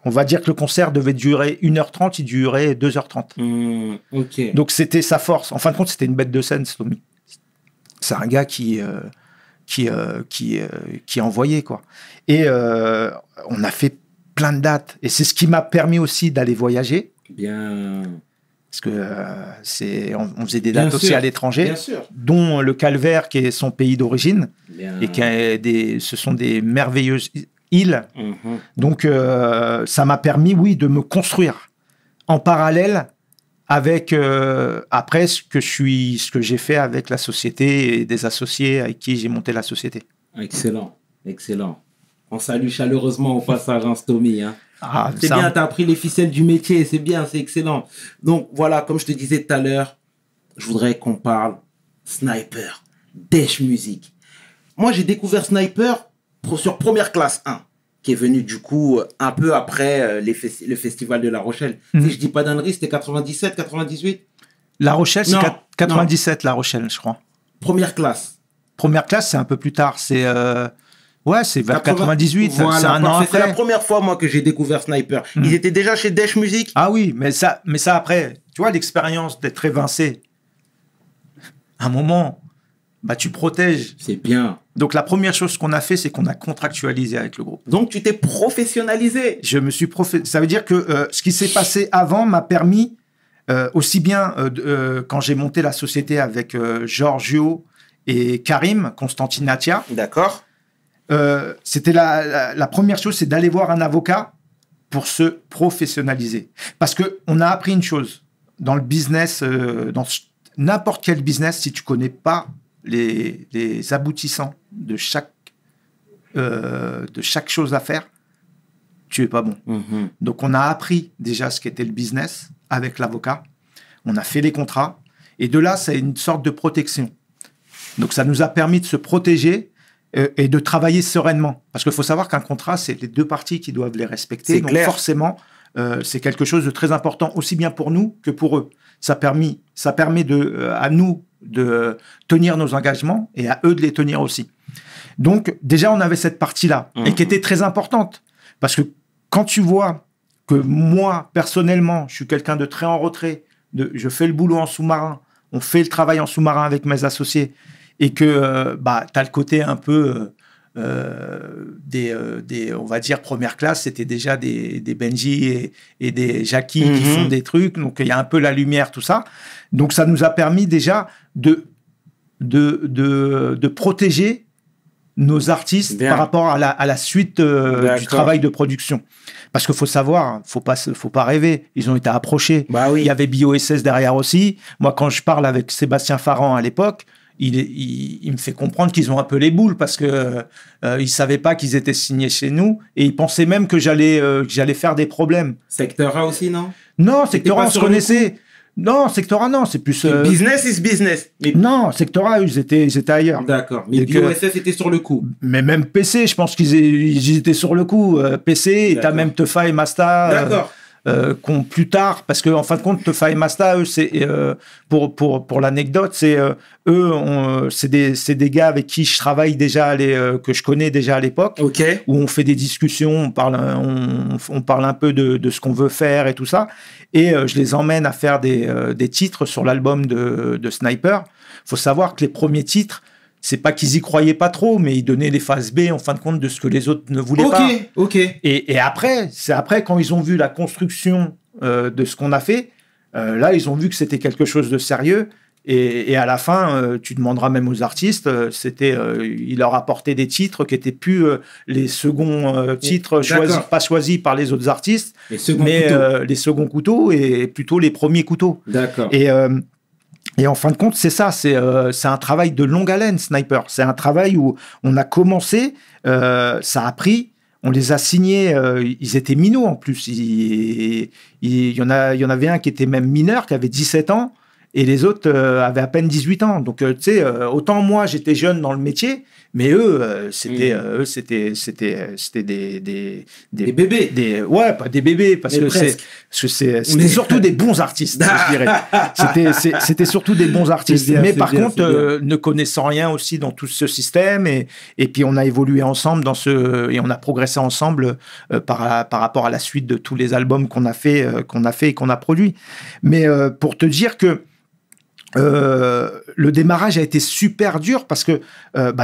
on va dire que le concert devait durer 1h30, il durait 2h30. Ok. Donc, c'était sa force. En fin de compte, c'était une bête de scène, Stomy. C'est un gars qui envoyait, quoi. Et on a fait plein de dates. Et c'est ce qui m'a permis aussi d'aller voyager. Bien. Parce que on faisait des dates Bien aussi sûr, à l'étranger, bien sûr. dont le Calvaire, qui est son pays d'origine, Bien. et ce sont des merveilleuses îles. Donc, ça m'a permis, oui, de me construire en parallèle avec, après, ce que j'ai fait avec la société et des associés avec qui j'ai monté la société. Excellent, excellent. On salue chaleureusement au passage, hein, Stomy, hein. Ah, C'est bien, tu as appris les ficelles du métier, c'est bien, c'est excellent. Donc voilà, comme je te disais tout à l'heure, je voudrais qu'on parle Sniper, Dèche Music. Moi, j'ai découvert Sniper sur Première Classe 1, qui est venu du coup un peu après le festival de La Rochelle. Si je dis pas d'ânerie, c'était 97, 98. La Rochelle, c'est Non, 97, La Rochelle, je crois. Première Classe. Première classe, c'est un peu plus tard. C'est c'est vers 98. Voilà, c'est un an parfait. C'est la après. première fois, moi, que j'ai découvert Sniper. Ils étaient déjà chez Dèche Music. Ah oui, mais ça après, tu vois, l'expérience d'être évincé, à un moment, bah, tu protèges. C'est bien. Donc, la première chose qu'on a fait, c'est qu'on a contractualisé avec le groupe. Donc, tu t'es professionnalisé. Je me suis Ça veut dire que ce qui s'est passé avant m'a permis, aussi bien quand j'ai monté la société avec Giorgio et Karim, Constantinatia. D'accord. C'était la première chose, c'est d'aller voir un avocat pour se professionnaliser. Parce qu'on a appris une chose, dans le business, dans n'importe quel business, si tu connais pas les aboutissants de chaque chose à faire, tu es pas bon. Mhm. Donc, on a appris déjà ce qu'était le business avec l'avocat. On a fait les contrats. Et de là, c'est une sorte de protection. Donc, ça nous a permis de se protéger et de travailler sereinement. Parce qu'il faut savoir qu'un contrat, c'est les deux parties qui doivent les respecter. C'est Donc, clair. forcément, c'est quelque chose de très important, aussi bien pour nous que pour eux. Ça permet à nous de tenir nos engagements et à eux de les tenir aussi. Donc, déjà, on avait cette partie-là, et qui était très importante. Parce que quand tu vois que moi, personnellement, je suis quelqu'un de très en retrait, je fais le boulot en sous-marin, on fait le travail en sous-marin avec mes associés, et que tu as le côté un peu on va dire, première classe, c'était déjà des Benji et des Jackie qui font des trucs, donc il y a un peu la lumière, tout ça. Donc ça nous a permis déjà de protéger nos artistes Bien. par rapport à la suite du travail de production. Parce qu'il faut savoir, faut pas rêver. Ils ont été approchés. Bah oui. Il y avait BioSS derrière aussi. Moi, quand je parle avec Sébastien Farran à l'époque, il me fait comprendre qu'ils ont un peu les boules parce que ils savaient pas qu'ils étaient signés chez nous et ils pensaient même que j'allais faire des problèmes. Secteur A aussi, non? Non, Secteur A, pas on se sur le connaissait. Non, Secteur A, non, c'est plus. Business is business. Mais... Non, Secteur A, ils étaient ailleurs. D'accord. Mais Et que- BioSS était sur le coup. Mais même PC, je pense ils étaient sur le coup. PC, et t'as D'accord. même Tefa et Masta. D'accord. Qu'on plus tard, parce qu'en fin de compte, Tefa et Masta, eux, c'est pour l'anecdote, c'est c'est des gars avec qui je travaille déjà, que je connais déjà à l'époque, Ok. où on fait des discussions, on parle un peu de ce qu'on veut faire et tout ça, et je les emmène à faire des titres sur l'album de Sniper. Faut savoir que les premiers titres, c'est pas qu'ils y croyaient pas trop, mais ils donnaient les phases B en fin de compte de ce que les autres ne voulaient pas. Ok. Et après, c'est après quand ils ont vu la construction de ce qu'on a fait, là ils ont vu que c'était quelque chose de sérieux. Et à la fin, tu demanderas même aux artistes, il leur apportait des titres qui étaient plus les seconds titres D'accord. pas choisis par les autres artistes, Les seconds mais couteaux. les seconds couteaux et plutôt les premiers couteaux. D'accord. Et en fin de compte, c'est ça, c'est un travail de longue haleine, Sniper. C'est un travail où on a commencé, ça a pris, on les a signés, ils étaient minots en plus. Il y en avait un qui était même mineur, qui avait 17 ans, et les autres avaient à peine 18 ans. Donc, tu sais, autant moi, j'étais jeune dans le métier, mais eux, c'était Des bébés. Ouais, pas des bébés, parce Mais que presque. c'était Mais- surtout des bons artistes, je dirais. C'était surtout des bons artistes. C'est bien, Mais c'est par bien, contre, c'est bien. ne connaissant rien aussi dans tout ce système, et puis on a évolué ensemble et on a progressé ensemble par rapport à la suite de tous les albums qu'on a fait et qu'on a produit. Mais pour te dire que le démarrage a été super dur parce que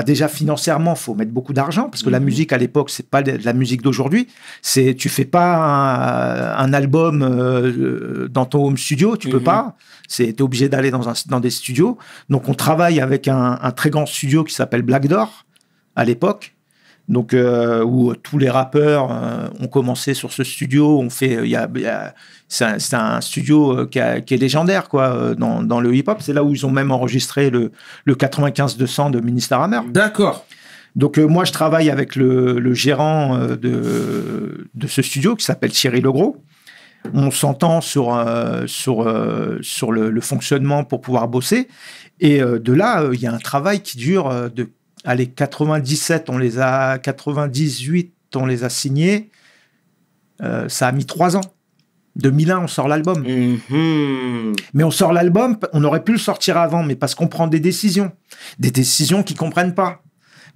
déjà financièrement, faut mettre beaucoup d'argent parce que la musique à l'époque, c'est pas de la musique d'aujourd'hui. Tu fais pas un album dans ton home studio, tu peux pas. T'es obligé d'aller dans des studios. Donc on travaille avec un très grand studio qui s'appelle Black Door à l'époque. Donc où tous les rappeurs ont commencé sur ce studio. On fait, c'est un studio qui est légendaire quoi dans le hip-hop. C'est là où ils ont même enregistré le 95-200 de Minister Hammer. D'accord. Donc moi je travaille avec le gérant de ce studio qui s'appelle Thierry Legros. On s'entend sur le fonctionnement pour pouvoir bosser. Et de là, il y a un travail qui dure allez, 97, 98, on les a signés. Ça a mis 3 ans. 2001, on sort l'album. Mais on sort l'album, on aurait pu le sortir avant, mais parce qu'on prend des décisions qu'ils comprennent pas,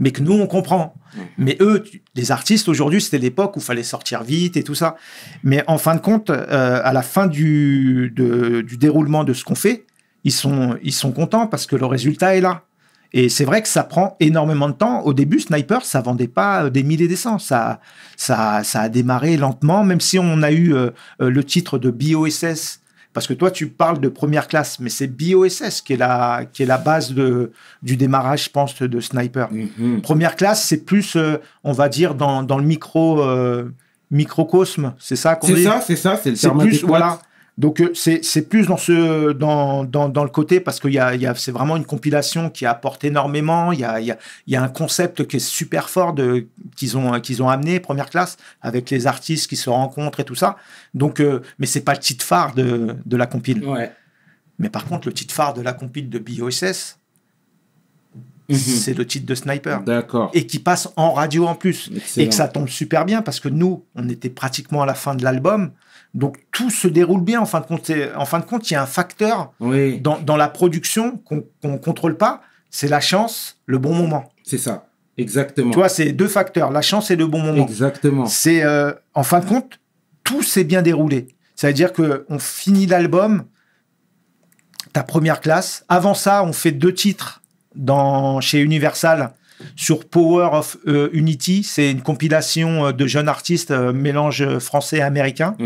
mais que nous, on comprend. Mais eux, les artistes, aujourd'hui, c'était l'époque où il fallait sortir vite et tout ça. Mais en fin de compte, à la fin du déroulement de ce qu'on fait, ils sont contents parce que le résultat est là. Et c'est vrai que ça prend énormément de temps. Au début, Sniper, ça vendait pas des milliers et des cents. Ça a démarré lentement, même si on a eu le titre de BOSS. Parce que toi, tu parles de première classe, mais c'est BOSS qui est la base du démarrage, je pense, de Sniper. Première classe, c'est plus, on va dire, dans le microcosme. C'est ça qu'on dit ? C'est ça, c'est le terme adéquat. Voilà. Donc c'est plus dans le côté, parce que c'est vraiment une compilation qui apporte énormément. Il y a un concept qui est super fort qu'ils ont amené, première classe, avec les artistes qui se rencontrent et tout ça. Donc mais c'est pas le titre phare de la compile. Ouais. Mais par contre, le titre phare de la compile de BOSS, c'est le titre de Sniper. D'accord. Et qui passe en radio en plus. Excellent. Et que ça tombe super bien, parce que nous, on était pratiquement à la fin de l'album. Donc, tout se déroule bien. En fin de compte, il y a un facteur dans la production qu'on ne contrôle pas. C'est la chance, le bon moment. C'est ça. Exactement. Tu vois, c'est 2 facteurs, la chance et le bon moment. Exactement. C'est, en fin de compte, tout s'est bien déroulé. Ça veut dire qu'on finit l'album, ta première classe. Avant ça, on fait 2 titres chez Universal sur Power of Unity. C'est une compilation de jeunes artistes, mélange français et américain.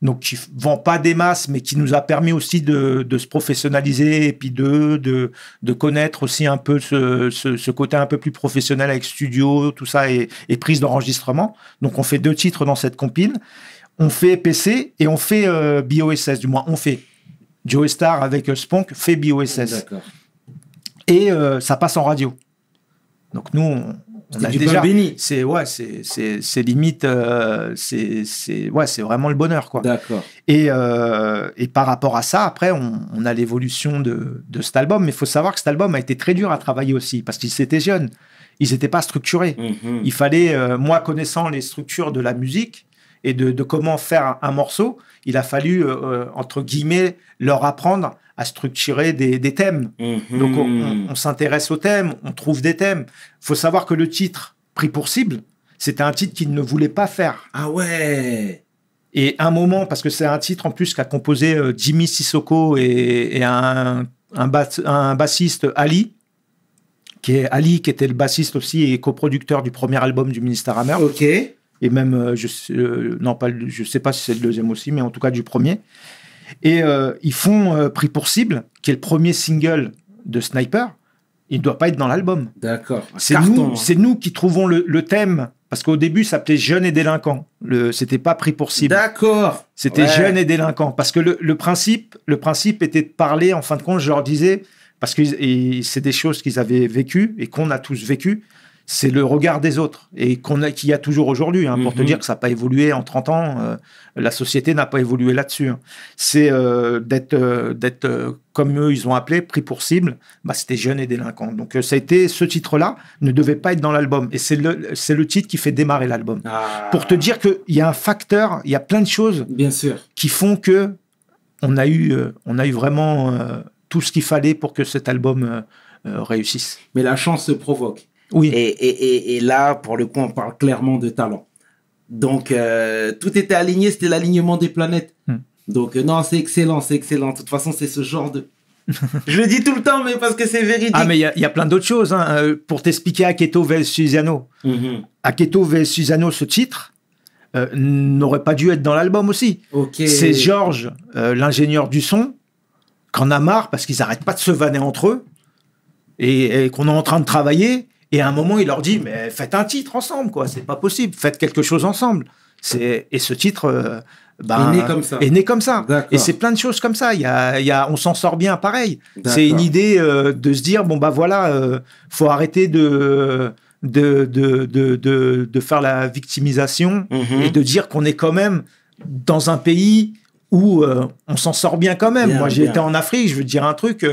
Donc qui vend pas des masses, mais qui nous a permis aussi de se professionnaliser et puis de connaître aussi un peu ce côté un peu plus professionnel avec studio, tout ça, et prise d'enregistrement. Donc on fait 2 titres dans cette compile. On fait PC et on fait BOSS, du moins on fait. Joey Star avec Spunk fait BOSS. D'accord. Et ça passe en radio. Donc nous, on a du déjà. pain béni. C'est limite, c'est vraiment le bonheur, quoi. D'accord. Et par rapport à ça, après, on a l'évolution de cet album. Mais il faut savoir que cet album a été très dur à travailler aussi, parce qu'ils étaient jeunes, ils n'étaient pas structurés. Il fallait, moi connaissant les structures de la musique et de comment faire un morceau, il a fallu entre guillemets leur apprendre à structurer des thèmes. Donc, on s'intéresse aux thèmes, on trouve des thèmes. Il faut savoir que le titre, Pris pour cible, c'était un titre qu'il ne voulait pas faire. Ah ouais. Et un moment, parce que c'est un titre en plus qu'a composé Jimmy Sissoko et un bassiste, Ali, qui était le bassiste aussi et coproducteur du premier album du Minister Hammer. Ok. Et même, je sais pas si c'est le deuxième aussi, mais en tout cas du premier. Et ils font Pris pour cible, qui est le premier single de Sniper. Il ne doit pas être dans l'album. D'accord. C'est nous qui trouvons le thème, parce qu'au début, ça s'appelait Jeunes et délinquants. C'était pas Pris pour cible. D'accord. C'était Jeunes et délinquants. Parce que le principe était de parler, en fin de compte, je leur disais, parce que c'est des choses qu'ils avaient vécues et qu'on a tous vécues. C'est le regard des autres et qu'il y a toujours aujourd'hui. Pour te dire que ça n'a pas évolué en 30 ans, la société n'a pas évolué là-dessus. C'est d'être comme eux, ils ont appelé, Pris pour cible, c'était Jeunes et délinquants. Donc ça a été, ce titre-là ne devait pas être dans l'album. Et c'est le titre qui fait démarrer l'album. Pour te dire qu'il y a un facteur, il y a plein de choses bien sûr qui font que on a eu vraiment tout ce qu'il fallait pour que cet album réussisse. Mais la chance se provoque. Oui. Et là, pour le coup, on parle clairement de talent. Donc, tout était aligné, c'était l'alignement des planètes. Donc, non, c'est excellent, c'est excellent. De toute façon, c'est ce genre de... Je le dis tout le temps, mais parce que c'est véridique. Ah, mais il y a plein d'autres choses. Pour t'expliquer Aketo vs Susano. Aketo vs Susano, ce titre, n'aurait pas dû être dans l'album aussi. Okay. C'est Georges, l'ingénieur du son, qu'en a marre parce qu'ils n'arrêtent pas de se vanner entre eux et qu'on est en train de travailler. Et à un moment, il leur dit, mais faites un titre ensemble, quoi. C'est pas possible. Faites quelque chose ensemble. Et ce titre, est né comme ça. D'accord. Et c'est plein de choses comme ça. On s'en sort bien pareil. D'accord. C'est une idée de se dire, faut arrêter de faire la victimisation et de dire qu'on est quand même dans un pays où on s'en sort bien quand même. Bien, Moi, j'ai bien. été en Afrique, je veux te dire un truc,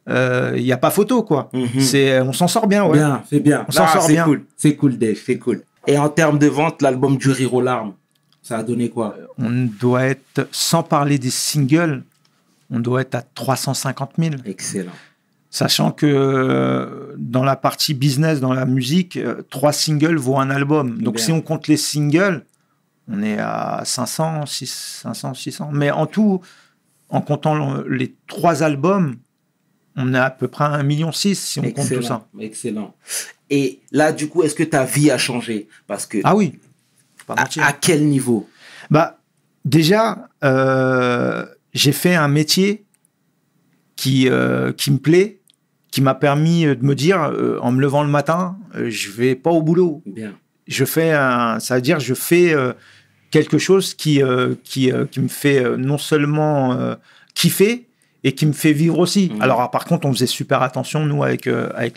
il n'y a pas photo, quoi. On s'en sort bien, ouais. Bien, c'est bien. On s'en sort c'est bien. cool. C'est cool, Dave, c'est cool. Et en termes de vente, l'album du Rire aux larmes, ça a donné quoi? On doit être, sans parler des singles, on doit être à 350 000. Excellent. Sachant que dans la partie business, dans la musique, 3 singles vaut un album. Donc Bien. si on compte les singles, on est à 500, 600. Mais en tout, en comptant les 3 albums, on est à peu près à 1,6 million si on compte tout ça. Excellent. Et là, du coup, est-ce que ta vie a changé? Parce que Ah oui, pas mentir. à quel niveau? Bah, déjà, j'ai fait un métier qui me plaît, qui m'a permis de me dire, en me levant le matin, je vais pas au boulot. Bien. Ça veut dire, je fais quelque chose qui me fait non seulement kiffer, et qui me fait vivre aussi. Alors, par contre, on faisait super attention, nous, avec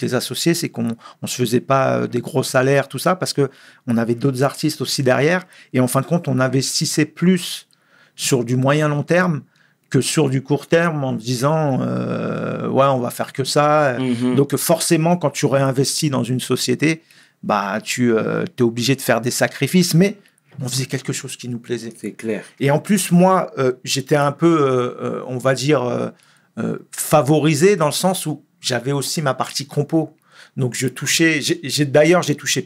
les associés, c'est qu'on ne se faisait pas des gros salaires, tout ça, parce qu'on avait d'autres artistes aussi derrière. Et en fin de compte, on investissait plus sur du moyen-long terme que sur du court terme, en se disant, ouais, on va faire que ça. Donc, forcément, quand tu réinvestis dans une société, bah, tu es obligé de faire des sacrifices, mais on faisait quelque chose qui nous plaisait. C'est clair. Et en plus, moi, j'étais un peu, on va dire, favorisé dans le sens où j'avais aussi ma partie compo. Donc, j'ai touché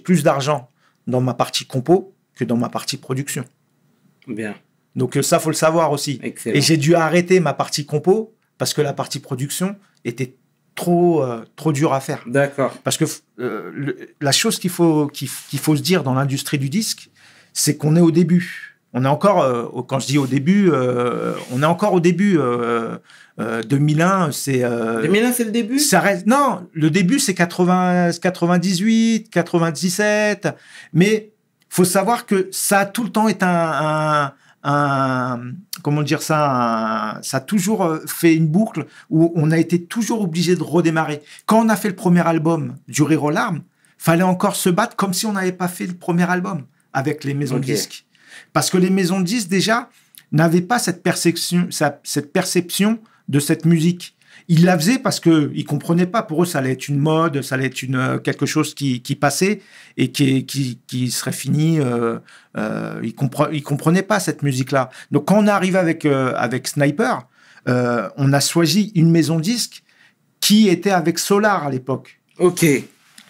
plus d'argent dans ma partie compo que dans ma partie production. Bien. Donc, ça, faut le savoir aussi. Excellent. Et j'ai dû arrêter ma partie compo parce que la partie production était trop dure à faire. D'accord. Parce que la chose qu'il faut se dire dans l'industrie du disque, c'est qu'on est au début. On est encore, quand je dis au début, on est encore au début. 2001, c'est... 2001, c'est le début? Ça reste, non, le début, c'est 98, 97. Mais faut savoir que ça a tout le temps été comment dire ça, ça a toujours fait une boucle où on a été toujours obligé de redémarrer. Quand on a fait le premier album du Rire aux larmes, fallait encore se battre comme si on n'avait pas fait le premier album avec les maisons de disques. Parce que les maisons de disques, déjà, n'avaient pas cette perception de cette musique. Ils la faisaient parce qu'ils ne comprenaient pas. Pour eux, ça allait être une mode, ça allait être quelque chose qui passait et qui serait fini. Ils ne comprenaient pas cette musique-là. Donc, quand on est arrivé avec Sniper, on a choisi une maison de disques qui était avec Solar à l'époque. Ok.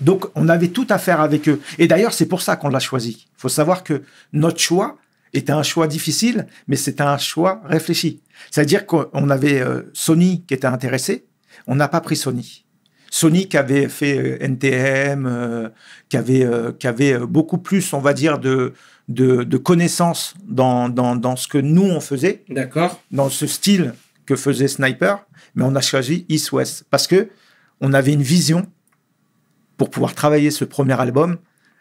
Donc, on avait tout à faire avec eux. Et d'ailleurs, c'est pour ça qu'on l'a choisi. Il faut savoir que notre choix était un choix difficile, mais c'était un choix réfléchi. C'est-à-dire qu'on avait Sony qui était intéressé. On n'a pas pris Sony. Sony qui avait fait NTM, qui avait beaucoup plus, on va dire, de connaissances dans ce que nous, on faisait. D'accord. Dans ce style que faisait Sniper. Mais on a choisi East West parce que on avait une vision pour pouvoir travailler ce premier album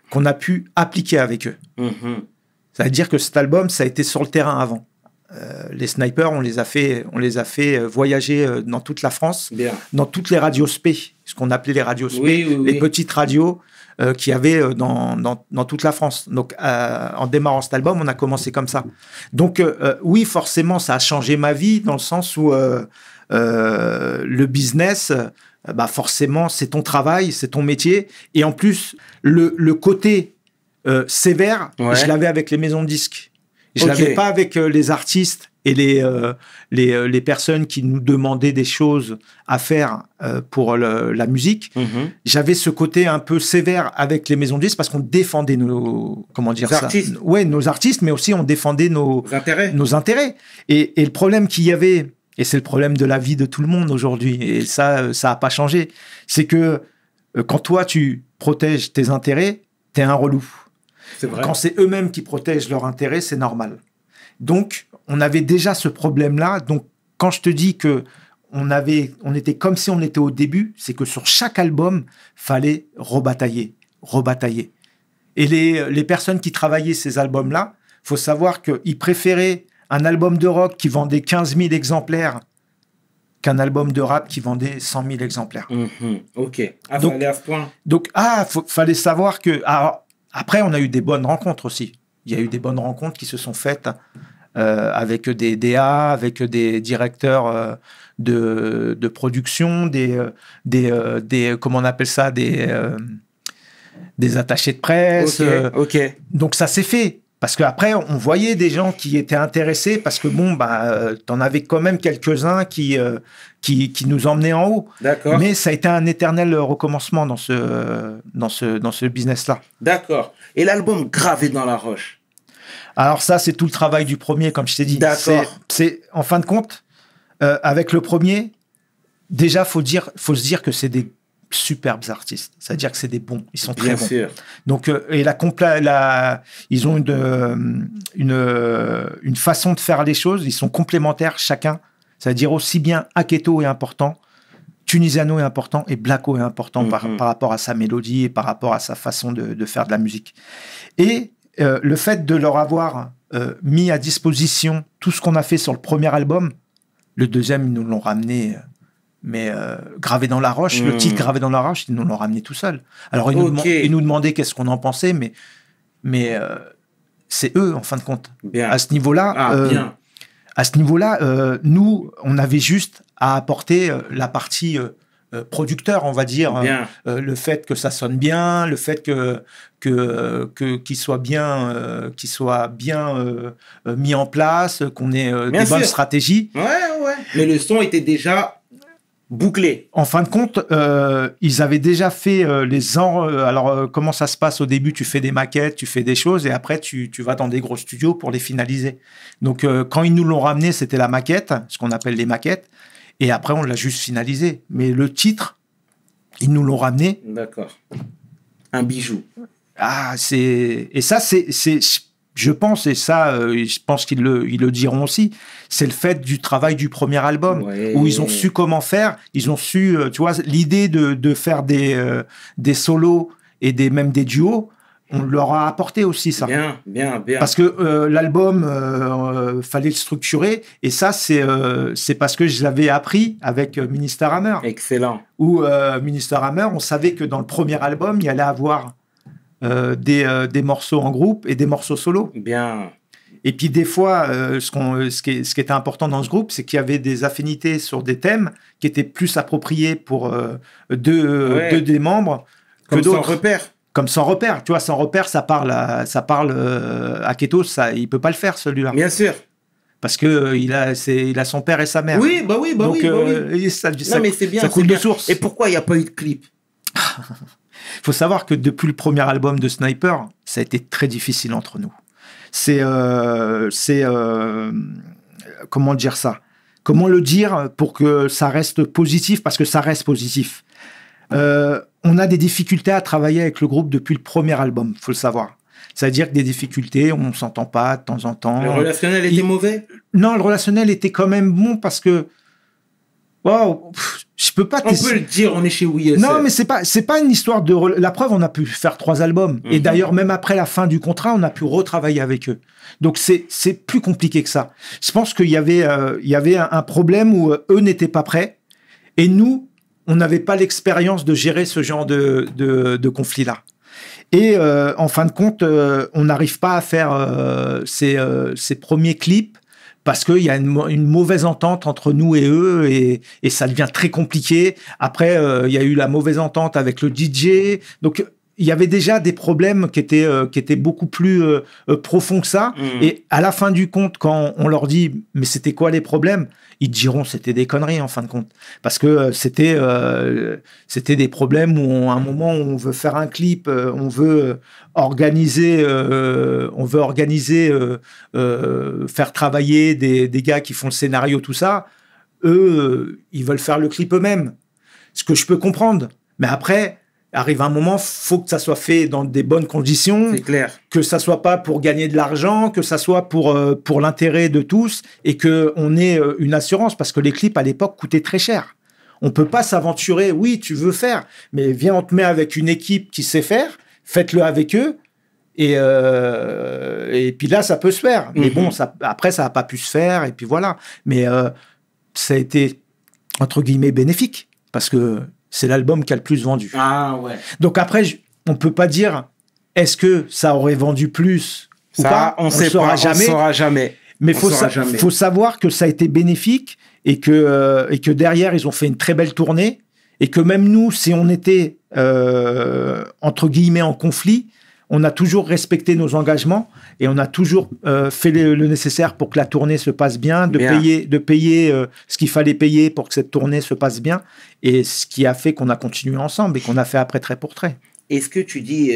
qu'on a pu appliquer avec eux. Ça veut dire que cet album, ça a été sur le terrain avant. Les Snipers, on les a fait voyager dans toute la France, Bien. dans toutes les radios spé, ce qu'on appelait les radios spé, les petites radios qu'il y avait dans toute la France. Donc, en démarrant cet album, on a commencé comme ça. Donc, oui, forcément, ça a changé ma vie dans le sens où le business... bah forcément, c'est ton travail, c'est ton métier. Et en plus, le côté sévère, je l'avais avec les maisons de disques. Je l'avais pas avec les artistes et les personnes qui nous demandaient des choses à faire pour la musique. J'avais ce côté un peu sévère avec les maisons de disques parce qu'on défendait nos artistes. Ouais, nos artistes, mais aussi on défendait nos intérêts. Et le problème qu'il y avait, et c'est le problème de la vie de tout le monde aujourd'hui, et ça a pas changé, c'est que quand toi, tu protèges tes intérêts, t'es un relou. C'est vrai. Quand c'est eux-mêmes qui protègent leurs intérêts, c'est normal. Donc, on avait déjà ce problème-là. Donc, quand je te dis que on était comme si on était au début, c'est que sur chaque album, fallait rebatailler. Et les personnes qui travaillaient ces albums-là, faut savoir qu'ils préféraient un album de rock qui vendait 15 000 exemplaires qu'un album de rap qui vendait 100 000 exemplaires. Ok. Donc, fallait à ce point. Donc, fallait savoir que... après, on a eu des bonnes rencontres aussi. Il y a eu des bonnes rencontres qui se sont faites avec des DA, avec des directeurs de production, des comment on appelle ça, des attachés de presse. Ok. Donc ça s'est fait. Parce qu'après, on voyait des gens qui étaient intéressés parce que bon, t'en avais quand même quelques-uns qui nous emmenaient en haut. D'accord. Mais ça a été un éternel recommencement dans ce business-là. D'accord. Et l'album Gravé dans la roche? Alors ça, c'est tout le travail du premier, comme je t'ai dit. D'accord. C'est en fin de compte, avec le premier, déjà, faut se dire que c'est des superbes artistes. C'est-à-dire que c'est des bons. Ils sont très Bien bons. sûr. Donc, et ils ont une façon de faire les choses. Ils sont complémentaires chacun. C'est-à-dire aussi bien Aketo est important, Tunisiano est important et Blacko est important par rapport à sa mélodie et par rapport à sa façon de faire de la musique. Et le fait de leur avoir mis à disposition tout ce qu'on a fait sur le premier album, le deuxième, ils nous l'ont ramené... mais gravé dans la roche, le titre gravé dans la roche, ils nous l'ont ramené tout seul. Alors, ils nous demandaient qu'est-ce qu'on en pensait, mais c'est eux, en fin de compte. Bien. À ce niveau-là, bien. à ce niveau-là, nous, on avait juste à apporter la partie producteur, on va dire. Bien. Le fait que ça sonne bien, le fait qu'il soit bien, mis en place, qu'on ait des bonnes stratégies. Ouais. Mais le son était déjà bouclé. En fin de compte, ils avaient déjà fait alors, comment ça se passe au début? Tu fais des maquettes, tu fais des choses, et après, tu vas dans des gros studios pour les finaliser. Donc, quand ils nous l'ont ramené, c'était la maquette, ce qu'on appelle les maquettes, et après, on l'a juste finalisé. Mais le titre, ils nous l'ont ramené. D'accord. Un bijou. Ah, et ça, je pense, et ça, je pense qu'ils le diront aussi, c'est le fait du travail du premier album, où ils ont su comment faire, ils ont su, tu vois, l'idée de faire des solos et même des duos, on leur a apporté aussi ça. Bien. Parce que l'album, fallait le structurer, et ça, c'est parce que je l'avais appris avec Minister Hammer. Excellent. Où Minister Hammer, on savait que dans le premier album, il y allait avoir des morceaux en groupe et des morceaux solo. Bien. Et puis des fois, ce qui était important dans ce groupe, c'est qu'il y avait des affinités sur des thèmes qui étaient plus appropriés pour deux des membres que d'autres. Sans repère. Comme Sans repère. Tu vois, Sans repère, ça parle à Keto, il peut pas le faire, celui-là. Bien sûr. Parce que il a son père et sa mère. Oui. Donc, Mais c'est bien. Ça coule de source. Et pourquoi il n'y a pas eu de clip? Il faut savoir que depuis le premier album de Sniper, ça a été très difficile entre nous. Comment dire ça? Comment le dire pour que ça reste positif? Parce que ça reste positif. On a des difficultés à travailler avec le groupe depuis le premier album, faut le savoir. C'est-à-dire que des difficultés, on ne s'entend pas de temps en temps. Le relationnel était mauvais? Non, le relationnel était quand même bon parce que... Wow, je peux pas... On peut le dire, on est chez We. Non, mais c'est pas une histoire de... La preuve, on a pu faire 3 albums. Et d'ailleurs, même après la fin du contrat, on a pu retravailler avec eux. Donc, c'est plus compliqué que ça. Je pense qu'il y avait un problème où eux n'étaient pas prêts. Et nous, on n'avait pas l'expérience de gérer ce genre de conflit-là. Et en fin de compte, on n'arrive pas à faire ces premiers clips parce qu'il y a une mauvaise entente entre nous et eux et ça devient très compliqué. Après, il y a eu la mauvaise entente avec le DJ. Donc, il y avait déjà des problèmes qui étaient beaucoup plus profonds que ça. Et à la fin du compte, quand on leur dit « mais c'était quoi les problèmes ?» ils diront c'était des conneries en fin de compte. Parce que c'était des problèmes où à un moment où on veut faire un clip, on veut organiser, faire travailler des gars qui font le scénario, tout ça. Eux, ils veulent faire le clip eux-mêmes. Ce que je peux comprendre. Mais après, arrive un moment, faut que ça soit fait dans des bonnes conditions. C'est clair. Que ça soit pas pour gagner de l'argent, que ça soit pour l'intérêt de tous et que on ait une assurance parce que les clips à l'époque coûtaient très cher. On peut pas s'aventurer. Oui, tu veux faire, mais viens, on te met avec une équipe qui sait faire. Faites-le avec eux. Et puis là, ça peut se faire. Mais bon, après, ça n'a pas pu se faire. Et puis voilà. Mais ça a été, entre guillemets, bénéfique parce que c'est l'album qui a le plus vendu. Ah ouais. Donc après, on peut pas dire est-ce que ça aurait vendu plus ou pas. On ne saura jamais. Mais On saura jamais. faut savoir que ça a été bénéfique et que derrière, ils ont fait une très belle tournée et que même nous, si on était, entre guillemets, en conflit, on a toujours respecté nos engagements et on a toujours fait le nécessaire pour que la tournée se passe bien, de payer ce qu'il fallait payer pour que cette tournée se passe bien, et ce qui a fait qu'on a continué ensemble et qu'on a fait après trait pour trait. Et ce que tu dis,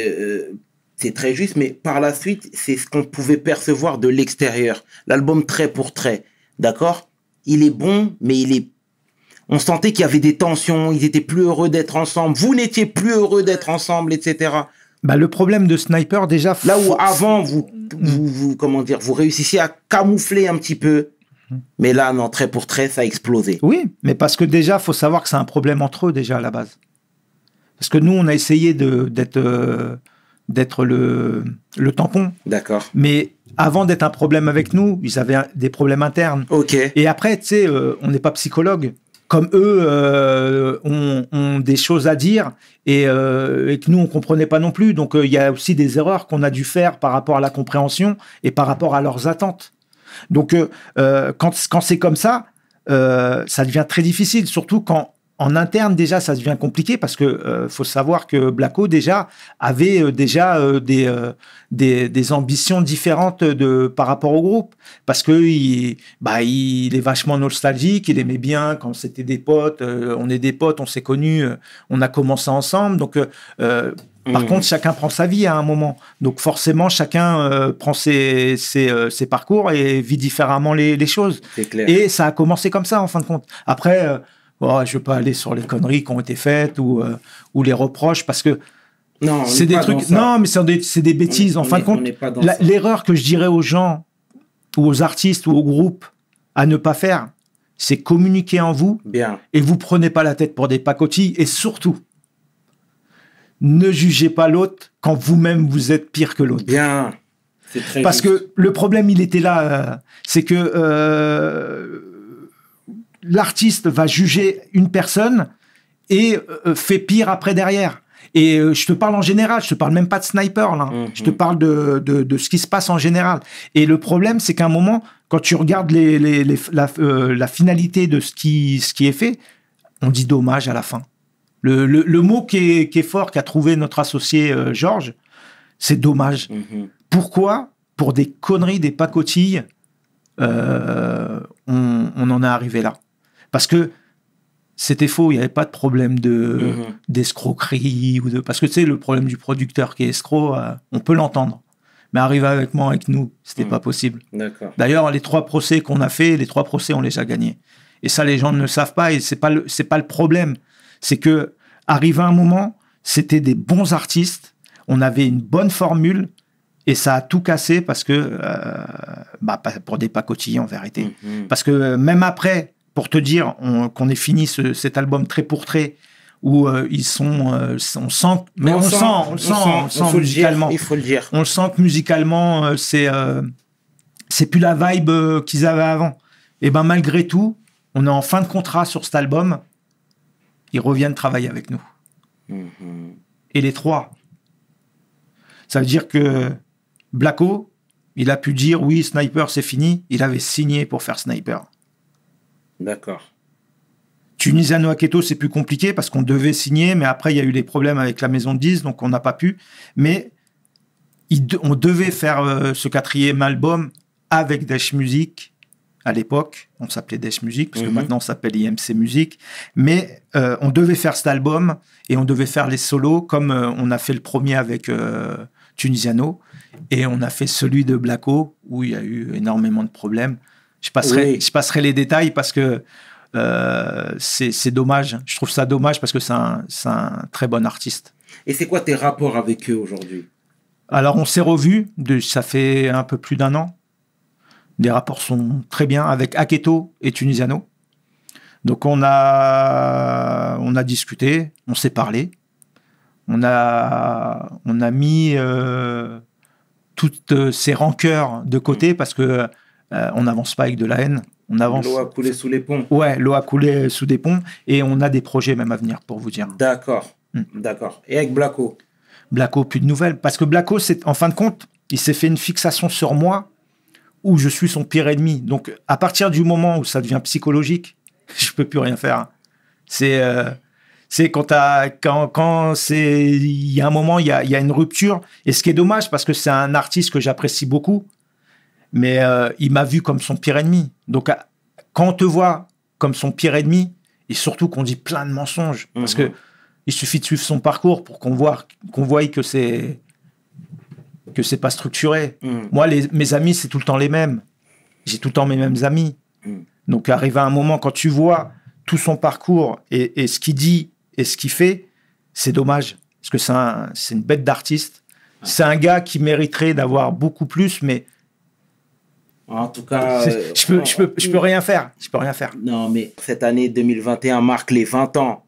c'est très juste, mais par la suite, c'est ce qu'on pouvait percevoir de l'extérieur. L'album Trait pour Trait, d'accord? Il est bon, mais on sentait qu'il y avait des tensions, ils étaient plus heureux d'être ensemble, vous n'étiez plus heureux d'être ensemble, etc. Bah, le problème de Sniper, déjà... Là où avant, comment dire, vous réussissiez à camoufler un petit peu, mais là, non, Trait pour Trait, ça a explosé. Oui, mais parce que déjà, il faut savoir que c'est un problème entre eux, déjà, à la base. Parce que nous, on a essayé d'être le tampon. D'accord. Mais avant d'être un problème avec nous, ils avaient des problèmes internes. Ok. Et après, tu sais, on n'est pas psychologue. Comme eux ont des choses à dire et que nous, on ne comprenait pas non plus. Donc, il y a aussi des erreurs qu'on a dû faire par rapport à la compréhension et par rapport à leurs attentes. Donc, quand c'est comme ça, ça devient très difficile, surtout quand en interne, déjà, ça devient compliqué parce que faut savoir que Blacko, déjà, avait des ambitions différentes par rapport au groupe. Parce que il est vachement nostalgique, il aimait bien quand c'était des potes, on est des potes, on s'est connus, on a commencé ensemble. Donc, par contre, chacun prend sa vie à un moment. Donc, forcément, chacun prend ses parcours et vit différemment les choses. C'est clair. Et ça a commencé comme ça, en fin de compte. Après... je ne veux pas aller sur les conneries qui ont été faites ou les reproches parce que non, c'est des trucs. Non, mais c'est des bêtises. En fin de compte, l'erreur que je dirais aux gens ou aux artistes ou aux groupes à ne pas faire, c'est communiquer en vous. Bien. Et vous prenez pas la tête pour des pacotilles et surtout, ne jugez pas l'autre quand vous-même vous êtes pire que l'autre. Bien. C'est très parce juste. que le problème, il était là. C'est que l'artiste va juger une personne et fait pire après derrière. Et je te parle en général, je te parle même pas de Sniper, là. Je te parle de ce qui se passe en général. Et le problème, c'est qu'à un moment, quand tu regardes la finalité de ce qui est fait, on dit dommage à la fin. Le mot qui est fort, qu'a trouvé notre associé Georges, c'est dommage. Pourquoi ? Pour des conneries, des pacotilles, on en est arrivé là. Parce que c'était faux, il n'y avait pas de problème d'escroquerie. Parce que tu sais, le problème du producteur qui est escroc, on peut l'entendre. Mais arriver avec nous, c'était pas possible. D'accord. D'ailleurs, les 3 procès qu'on a fait, on les a gagnés. Et ça, les gens ne le savent pas et c'est pas le problème. C'est que, arrivé un moment, c'était des bons artistes, on avait une bonne formule et ça a tout cassé parce que, pour des pacotilles en vérité. Parce que même après, pour te dire qu'on ait fini cet album Trait pour Trait, où ils sont, on sent musicalement. Il faut le dire. On le sent que musicalement, c'est plus la vibe qu'ils avaient avant. Et ben malgré tout, on est en fin de contrat sur cet album. Ils reviennent travailler avec nous. Et les 3. Ça veut dire que Blacko, il a pu dire oui, Sniper, c'est fini. Il avait signé pour faire Sniper. D'accord. Tunisiano Aketo, c'est plus compliqué parce qu'on devait signer, mais après, il y a eu des problèmes avec la maison de 10, donc on n'a pas pu. Mais on devait faire ce 4e album avec Dash Music. À l'époque, on s'appelait Dash Music, parce que maintenant, on s'appelle IMC Music. Mais on devait faire cet album et on devait faire les solos, comme on a fait le premier avec Tunisiano. Et on a fait celui de Blacko, où il y a eu énormément de problèmes. Je passerai les détails parce que c'est dommage. Je trouve ça dommage parce que c'est un très bon artiste. Et c'est quoi tes rapports avec eux aujourd'hui ? Alors, on s'est revus, ça fait un peu plus d'1 an. Les rapports sont très bien avec Aketo et Tunisiano. Donc, on a discuté, on s'est parlé. On a mis toutes ces rancœurs de côté parce que on n'avance pas avec de la haine. On avance. L'eau a coulé sous les ponts. Ouais, l'eau a coulé sous des ponts et on a des projets même à venir pour vous dire. D'accord, d'accord. Et avec Blacko ? Blacko, plus de nouvelles. Parce que Blacko, en fin de compte, il s'est fait une fixation sur moi où je suis son pire ennemi. Donc, à partir du moment où ça devient psychologique, je peux plus rien faire. C'est il y a un moment, il y a une rupture. Et ce qui est dommage, parce que c'est un artiste que j'apprécie beaucoup, mais il m'a vu comme son pire ennemi. Donc, quand on te voit comme son pire ennemi, et surtout qu'on dit plein de mensonges, parce que il suffit de suivre son parcours pour qu'on voit que c'est pas structuré. Moi, mes amis, c'est tout le temps les mêmes. J'ai tout le temps mes mêmes amis. Donc, arrivé à un moment, quand tu vois tout son parcours et ce qu'il dit et ce qu'il fait, c'est dommage. Parce que c'est une bête d'artiste. C'est un gars qui mériterait d'avoir beaucoup plus, mais En tout cas, je peux rien faire. Je peux rien faire. Non, mais cette année 2021 marque les 20 ans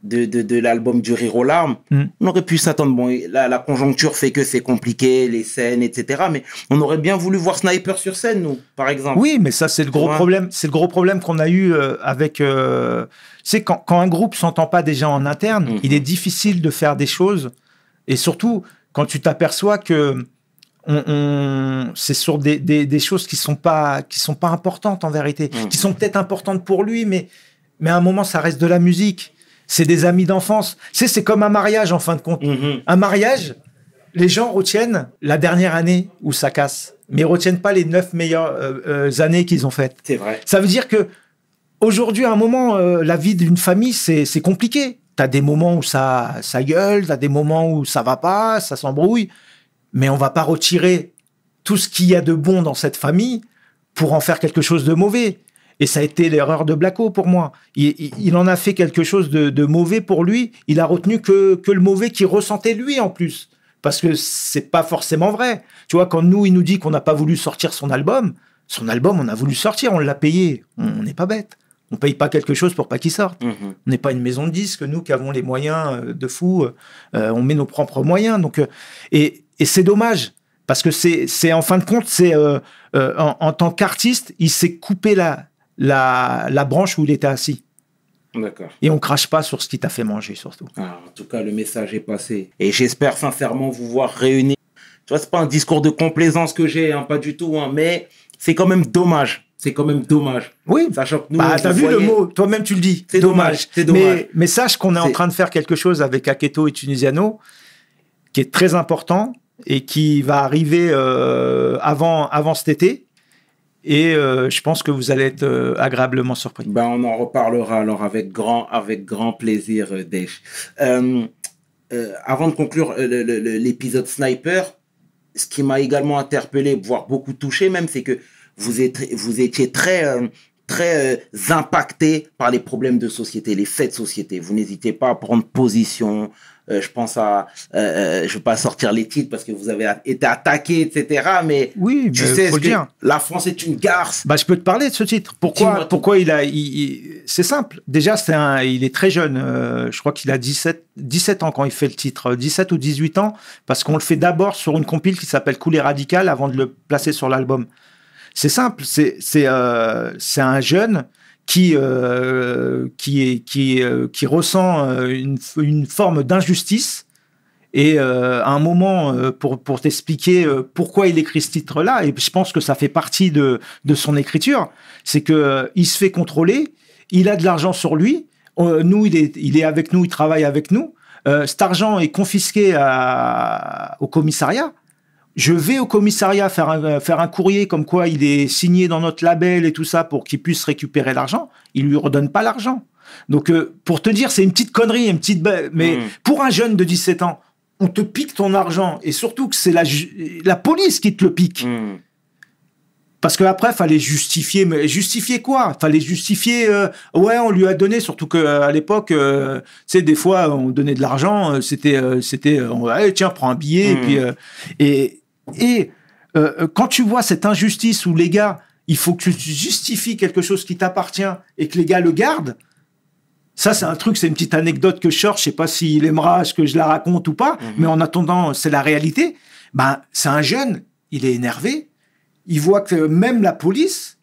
de l'album du Rire aux larmes. On aurait pu s'attendre. Bon, la conjoncture fait que c'est compliqué, les scènes, etc. Mais on aurait bien voulu voir Sniper sur scène, nous, par exemple. Oui, mais ça, c'est le gros problème. C'est le gros problème qu'on a eu avec. C'est quand un groupe s'entend pas déjà en interne, il est difficile de faire des choses. Et surtout, quand tu t'aperçois que c'est sur des choses qui sont pas importantes en vérité, qui sont peut-être importantes pour lui, mais à un moment, ça reste de la musique. C'est des amis d'enfance. C'est comme un mariage, en fin de compte. Un mariage, les gens retiennent la dernière année où ça casse, mais ils retiennent pas les 9 meilleures années qu'ils ont faites. C'est vrai. Ça veut dire que aujourd'hui, à un moment, la vie d'une famille, c'est compliqué. T'as des moments où ça gueule, t'as des moments où ça va pas, ça s'embrouille, mais on va pas retirer tout ce qu'il y a de bon dans cette famille pour en faire quelque chose de mauvais. Et ça a été l'erreur de Blacko pour moi. Il en a fait quelque chose de mauvais pour lui. Il a retenu que le mauvais qu'il ressentait lui en plus. Parce que c'est pas forcément vrai. Tu vois, quand il nous dit qu'on n'a pas voulu sortir son album, on a voulu sortir, on l'a payé. On n'est pas bête. On paye pas quelque chose pour pas qu'il sorte. On n'est pas une maison de disques, nous qui avons les moyens de fou. On met nos propres moyens. Donc, et c'est dommage. Parce que c'est en fin de compte, en tant qu'artiste, il s'est coupé la branche où il était assis. D'accord. Et on crache pas sur ce qui t'a fait manger, surtout. En tout cas, le message est passé. Et j'espère sincèrement vous voir réunis. Tu vois, c'est pas un discours de complaisance que j'ai, pas du tout, mais c'est quand même dommage. C'est quand même dommage. Oui. Sachant que nous, t'as vu le mot, toi-même tu le dis. C'est dommage. C'est dommage. Mais sache qu'on est en train de faire quelque chose avec Aketo et Tunisiano qui est très important et qui va arriver avant cet été. Et je pense que vous allez être agréablement surpris. On en reparlera alors avec grand plaisir, Desh. Avant de conclure l'épisode Sniper, ce qui m'a également interpellé, voire beaucoup touché même, c'est que vous étiez très impacté par les problèmes de société, les faits de société. Vous n'hésitez pas à prendre position. Je pense je ne vais pas sortir les titres parce que vous avez été attaqué, etc. Mais oui, tu sais que la France est une garce. Je peux te parler de ce titre. Pourquoi c'est simple. Déjà, il est très jeune. Je crois qu'il a 17 ans quand il fait le titre. 17 ou 18 ans, parce qu'on le fait d'abord sur une compile qui s'appelle Cool et Radical avant de le placer sur l'album. C'est simple. C'est un jeune qui ressent une forme d'injustice et à un moment pour t'expliquer pourquoi il écrit ce titre-là, et je pense que ça fait partie de son écriture, c'est que il se fait contrôler, il a de l'argent sur lui, nous il est avec nous, il travaille avec nous, cet argent est confisqué au commissariat. Je vais au commissariat faire un courrier comme quoi il est signé dans notre label et tout ça pour qu'il puisse récupérer l'argent. Il lui redonne pas l'argent. Donc, pour te dire, c'est une petite connerie, mais pour un jeune de 17 ans, on te pique ton argent et surtout que c'est la police qui te le pique. Parce qu'après, fallait justifier. Mais justifier quoi? Fallait justifier, on lui a donné, surtout qu'à l'époque, tu sais, des fois, on donnait de l'argent, c'était, allez, tiens, prends un billet, et quand tu vois cette injustice où les gars, il faut que tu justifies quelque chose qui t'appartient et que les gars le gardent, ça, c'est un truc, c'est une petite anecdote que je cherche, je sais pas s'il aimera ce que je la raconte ou pas, mais en attendant, c'est la réalité. C'est un jeune, il est énervé, il voit que même la police,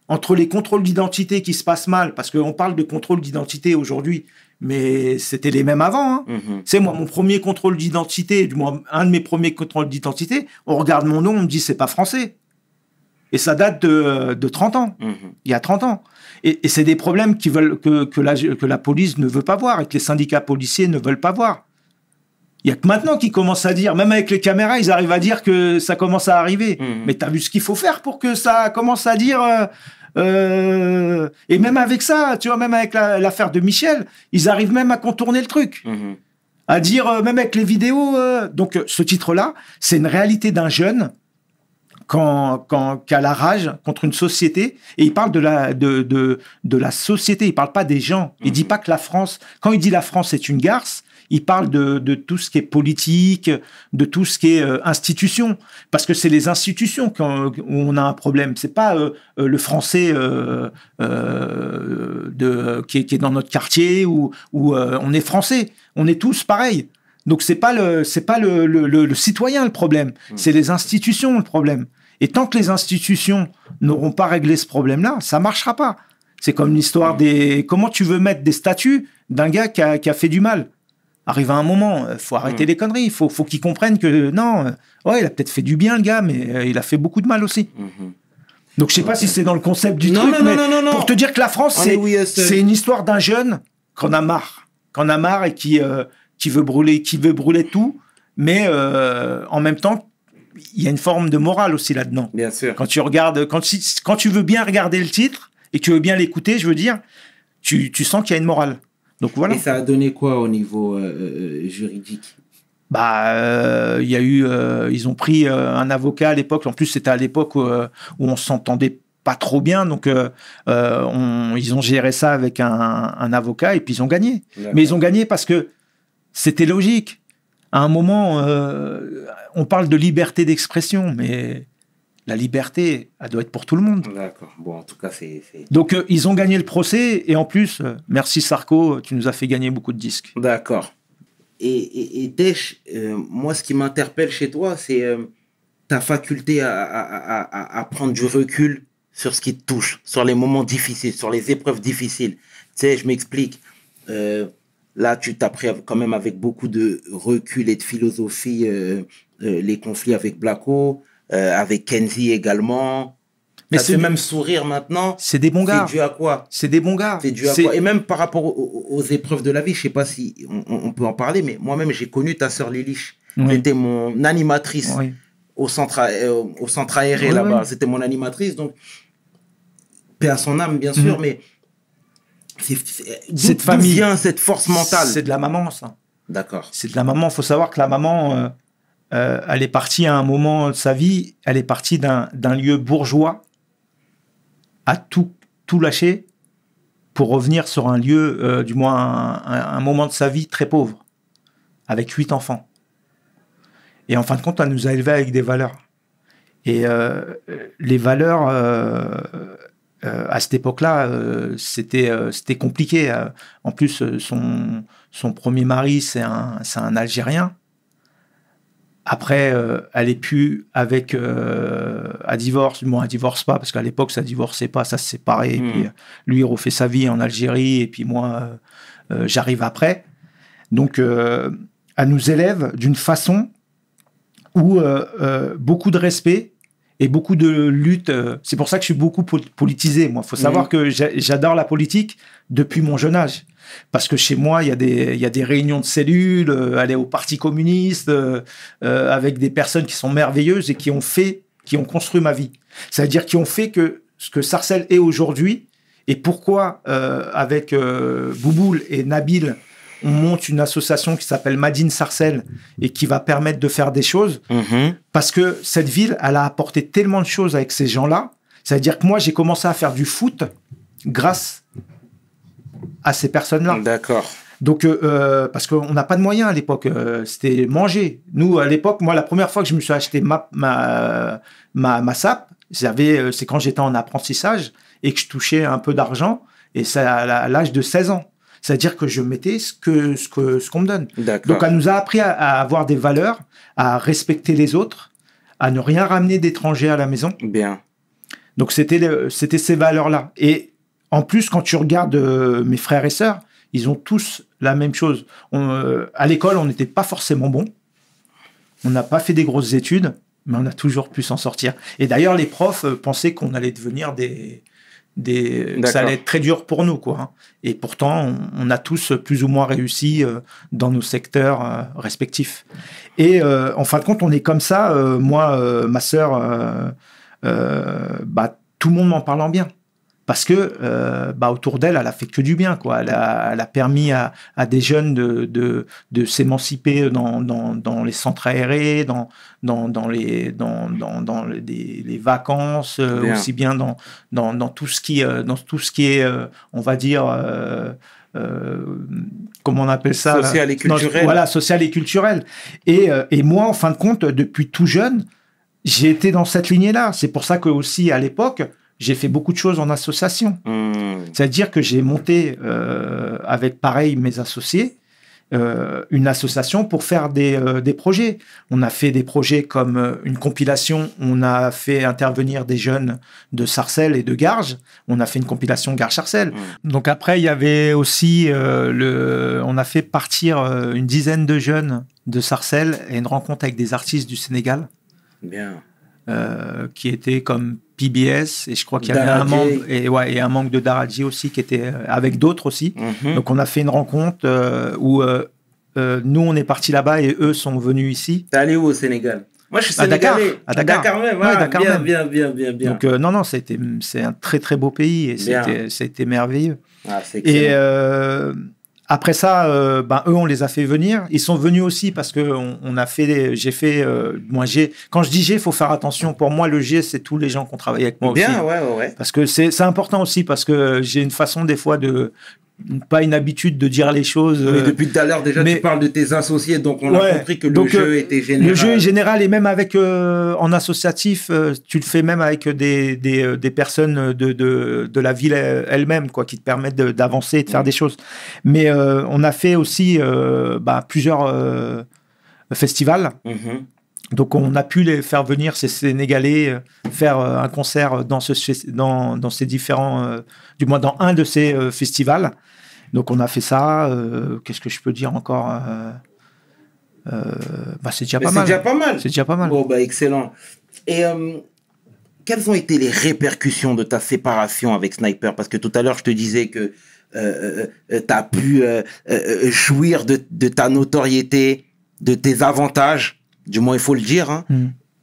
entre les contrôles d'identité qui se passent mal, parce qu'on parle de contrôle d'identité aujourd'hui, mais c'était les mêmes avant. C'est moi, mon premier contrôle d'identité, un de mes premiers contrôles d'identité, on regarde mon nom, on me dit c'est pas français. Et ça date de 30 ans. Il y a 30 ans. Et c'est des problèmes que la police ne veut pas voir et que les syndicats policiers ne veulent pas voir. Il y a que maintenant qu'ils commencent à dire, même avec les caméras, ils arrivent à dire que ça commence à arriver. Mais t'as vu ce qu'il faut faire pour que ça commence à dire... et même avec ça, tu vois, même avec l'affaire de Michel, ils arrivent même à contourner le truc. À dire, même avec les vidéos... Donc, ce titre-là, c'est une réalité d'un jeune qui a la rage contre une société, et il parle de la société, il parle pas des gens. Il dit pas que la France... Quand il dit la France est une garce, il parle de tout ce qui est politique, de tout ce qui est institution. Parce que c'est les institutions où on a un problème. C'est pas le français qui est dans notre quartier où on est français. On est tous pareils. Donc c'est pas le citoyen le problème. C'est les institutions le problème. Et tant que les institutions n'auront pas réglé ce problème-là, ça marchera pas. C'est comme l'histoire des... Comment tu veux mettre des statuts d'un gars qui a fait du mal? Arrive à un moment, faut arrêter les conneries. Il faut qu'ils comprennent que non, il a peut-être fait du bien le gars, mais il a fait beaucoup de mal aussi. Donc je sais pas si c'est dans le concept du truc, mais pour te dire que la France, c'est une histoire d'un jeune qu'on a marre et qui veut brûler tout, mais en même temps, il y a une forme de morale aussi là-dedans. Bien sûr. Quand tu regardes, quand tu veux bien regarder le titre et que tu veux bien l'écouter, je veux dire, tu sens qu'il y a une morale. Donc voilà. Et ça a donné quoi au niveau juridique? Il y a eu, ils ont pris un avocat à l'époque. En plus, c'était à l'époque où on s'entendait pas trop bien, donc ils ont géré ça avec un avocat et puis ils ont gagné. D'accord. Mais ils ont gagné parce que c'était logique. À un moment, on parle de liberté d'expression, mais la liberté, elle doit être pour tout le monde. D'accord. Bon, en tout cas, c'est... Donc, ils ont gagné le procès. Et en plus, merci Sarko, tu nous as fait gagner beaucoup de disques. D'accord. Et Dech, moi, ce qui m'interpelle chez toi, c'est ta faculté à prendre du recul sur ce qui te touche, sur les moments difficiles, sur les épreuves difficiles. Tu sais, je m'explique. Là, tu t'as pris quand même avec beaucoup de recul et de philosophie les conflits avec Blacko, avec Kenzie également. Mais c'est même sourire maintenant. C'est des bons gars. C'est dû à quoi? C'est des bons gars. C'est dû à quoi? Et même par rapport aux épreuves de la vie, je sais pas si on peut en parler, mais moi-même, j'ai connu ta sœur Lilich. Oui. C'était mon animatrice au centre aéré là-bas. Oui. C'était mon animatrice, donc paix à son âme, bien sûr, mais cette famille, vient cette force mentale? C'est de la maman, ça. D'accord. C'est de la maman. Il faut savoir que la maman, elle est partie à un moment de sa vie, elle est partie d'un lieu bourgeois à tout lâcher pour revenir sur un lieu, du moins un moment de sa vie très pauvre, avec 8 enfants. Et en fin de compte, elle nous a élevés avec des valeurs. Et les valeurs, à cette époque-là, c'était compliqué. En plus, son premier mari, c'est un Algérien. Après, elle est plus avec... elle divorce. Bon, elle divorce pas, parce qu'à l'époque, ça divorçait pas, ça se séparait. Et puis, lui, il refait sa vie en Algérie, et puis moi, j'arrive après. Donc, elle nous élève d'une façon où beaucoup de respect et beaucoup de lutte. C'est pour ça que je suis beaucoup politisé, moi. Il faut savoir que j'adore la politique depuis mon jeune âge. Parce que chez moi, il y a des réunions de cellules, aller au Parti communiste, avec des personnes qui sont merveilleuses et qui ont construit ma vie. C'est-à-dire qui ont fait que ce que Sarcelles est aujourd'hui, et pourquoi, avec Bouboul et Nabil, on monte une association qui s'appelle Madine Sarcelles et qui va permettre de faire des choses. Parce que cette ville, elle a apporté tellement de choses avec ces gens-là. C'est-à-dire que moi, j'ai commencé à faire du foot grâce à ces personnes-là. D'accord. Donc, parce qu'on n'a pas de moyens à l'époque. C'était manger. Nous, à l'époque, moi, la première fois que je me suis acheté ma SAP, c'est quand j'étais en apprentissage et que je touchais un peu d'argent. Et c'est à l'âge de 16 ans. C'est-à-dire que je mettais ce qu'on me donne. Donc, elle nous a appris à avoir des valeurs, à respecter les autres, à ne rien ramener d'étrangers à la maison. Bien. Donc, c'était ces valeurs-là. Et en plus, quand tu regardes mes frères et sœurs, ils ont tous la même chose. À l'école, on n'était pas forcément bons. On n'a pas fait des grosses études, mais on a toujours pu s'en sortir. Et d'ailleurs, les profs pensaient qu'on allait devenir que ça allait être très dur pour nous, quoi. Et pourtant, on a tous plus ou moins réussi dans nos secteurs respectifs. Et en fin de compte, on est comme ça. Moi, ma sœur, tout le monde m'en parle en bien. Parce que autour d'elle, elle a fait que du bien, quoi. Elle a permis à des jeunes de s'émanciper dans les centres aérés, dans les vacances, aussi bien dans tout ce qui est on va dire comment on appelle ça, social et culturel. Voilà, social et culturel. Et moi, en fin de compte, depuis tout jeune, j'ai été dans cette lignée-là. C'est pour ça que aussi à l'époque, j'ai fait beaucoup de choses en association. C'est-à-dire que j'ai monté avec, pareil, mes associés, une association pour faire des projets. On a fait des projets comme une compilation. On a fait intervenir des jeunes de Sarcelles et de Garges. On a fait une compilation Garges-Sarcelles. Donc après, il y avait aussi on a fait partir une dizaine de jeunes de Sarcelles et une rencontre avec des artistes du Sénégal. Bien. Qui étaient comme PBS, et je crois qu'il y avait un membre, et un membre de Daradji aussi, qui était avec d'autres aussi. Donc on a fait une rencontre où nous on est partis là-bas et eux sont venus ici. T'es allé où au Sénégal? Moi je suis sénégalais. À Dakar même. Ouais, Dakar bien. Donc non, c'est un très très beau pays et c'était merveilleux. Ah, c'est excellent. Et après ça, eux, on les a fait venir. Ils sont venus aussi parce que quand je dis G, il faut faire attention. Pour moi, le G, c'est tous les gens qui ont travaillé avec moi aussi. Bien, ouais. Parce que c'est important aussi, parce que j'ai une façon, des fois, pas une habitude de dire les choses. Mais depuis tout à l'heure, déjà, tu parles de tes associés, donc on a compris que le jeu était général. Le jeu est général, et même avec, en associatif, tu le fais même avec des personnes de la ville elle-même, quoi, qui te permettent d'avancer et de faire des choses. Mais on a fait aussi plusieurs festivals. Donc on a pu les faire venir, ces Sénégalais, faire un concert dans ces différents, du moins dans un de ces festivals. Donc on a fait ça. Qu'est-ce que je peux dire encore? C'est déjà pas mal. C'est déjà pas mal. Bon, excellent. Et quelles ont été les répercussions de ta séparation avec Sniper? Parce que tout à l'heure, je te disais que tu as pu jouir de ta notoriété, de tes avantages. Du moins, il faut le dire.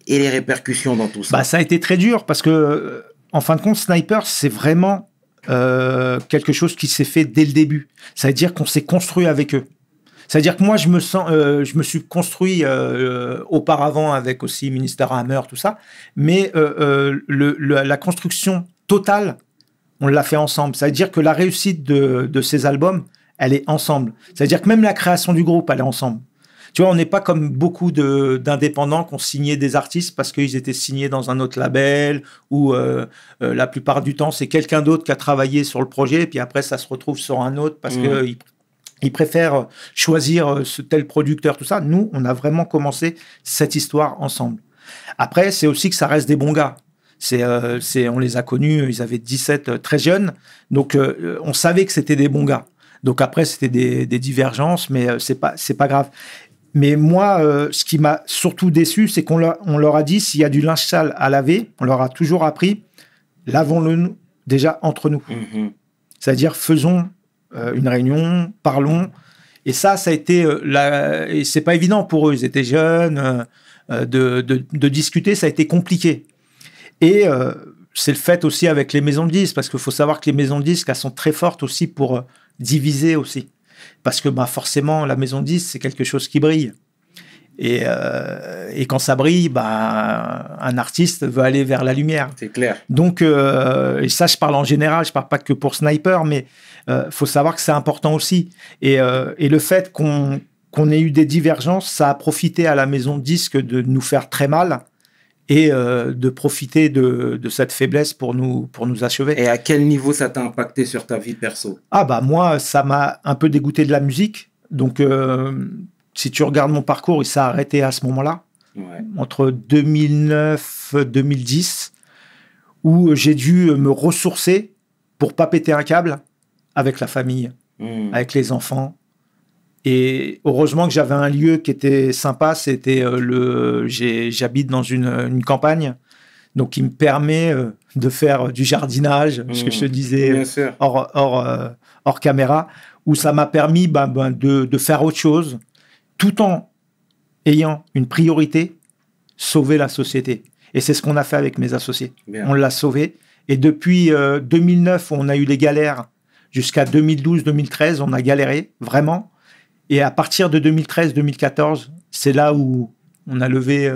Et les répercussions dans tout ça. Ça a été très dur parce que, en fin de compte, Sniper, c'est vraiment quelque chose qui s'est fait dès le début. Ça veut dire qu'on s'est construit avec eux. C'est-à-dire que moi, je me suis construit auparavant avec aussi Ministère Hammer, tout ça. Mais la construction totale, on l'a fait ensemble. Ça veut dire que la réussite de ces albums, elle est ensemble. Ça veut dire que même la création du groupe, elle est ensemble. Tu vois, on n'est pas comme beaucoup d'indépendants qui ont signé des artistes parce qu'ils étaient signés dans un autre label ou la plupart du temps, c'est quelqu'un d'autre qui a travaillé sur le projet et puis après, ça se retrouve sur un autre parce qu'ils préfèrent choisir ce tel producteur, tout ça. Nous, on a vraiment commencé cette histoire ensemble. Après, c'est aussi que ça reste des bons gars. On les a connus, ils avaient 17, très jeunes. Donc, on savait que c'était des bons gars. Donc après, c'était des divergences, mais c'est pas grave. Mais moi, ce qui m'a surtout déçu, c'est qu'on leur a dit, s'il y a du linge sale à laver, on leur a toujours appris, lavons-le déjà entre nous. C'est-à-dire, faisons une réunion, parlons. Et ça a été... et c'est pas évident pour eux, ils étaient jeunes, de discuter, ça a été compliqué. Et c'est le fait aussi avec les maisons de disques, parce qu'il faut savoir que les maisons de disques, elles sont très fortes aussi pour diviser aussi. Parce que forcément, la maison de disques, c'est quelque chose qui brille. Et quand ça brille, un artiste veut aller vers la lumière. C'est clair. Donc, et ça, je parle en général, je parle pas que pour Sniper, mais faut savoir que c'est important aussi. Et le fait qu'on ait eu des divergences, ça a profité à la maison de disques de nous faire très mal et de profiter de cette faiblesse pour nous achever. Et à quel niveau ça t'a impacté sur ta vie perso? Moi, ça m'a un peu dégoûté de la musique. Donc, si tu regardes mon parcours, il s'est arrêté à ce moment-là, entre 2009 et 2010, où j'ai dû me ressourcer pour pas péter un câble avec la famille, avec les enfants. Et heureusement que j'avais un lieu qui était sympa. C'était j'habite dans une campagne, donc qui me permet de faire du jardinage, ce que je te disais Bien sûr. hors caméra, où ça m'a permis de faire autre chose, tout en ayant une priorité, sauver la société. Et c'est ce qu'on a fait avec mes associés. Bien. On l'a sauvé. Et depuis 2009, où on a eu les galères, jusqu'à 2012-2013, on a galéré, vraiment. Et à partir de 2013-2014, c'est là où on a levé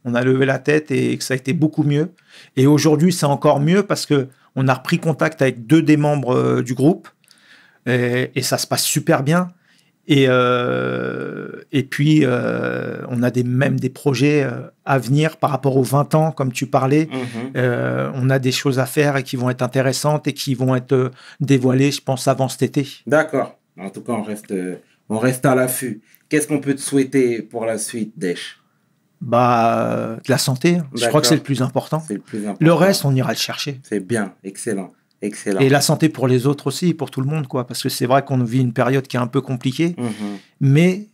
la tête et que ça a été beaucoup mieux. Et aujourd'hui, c'est encore mieux parce qu'on a repris contact avec 2 des membres du groupe et ça se passe super bien. Et puis, on a même des projets à venir par rapport aux 20 ans, comme tu parlais. On a des choses à faire et qui vont être intéressantes et qui vont être dévoilées, je pense, avant cet été. D'accord. En tout cas, on reste à l'affût. Qu'est-ce qu'on peut te souhaiter pour la suite, Dèche? De la santé. Je crois que c'est le plus important. C'est le plus important. Le reste, on ira le chercher. C'est bien. Excellent. Excellent. Et la santé pour les autres aussi, pour tout le monde, quoi. Parce que c'est vrai qu'on vit une période qui est un peu compliquée, mais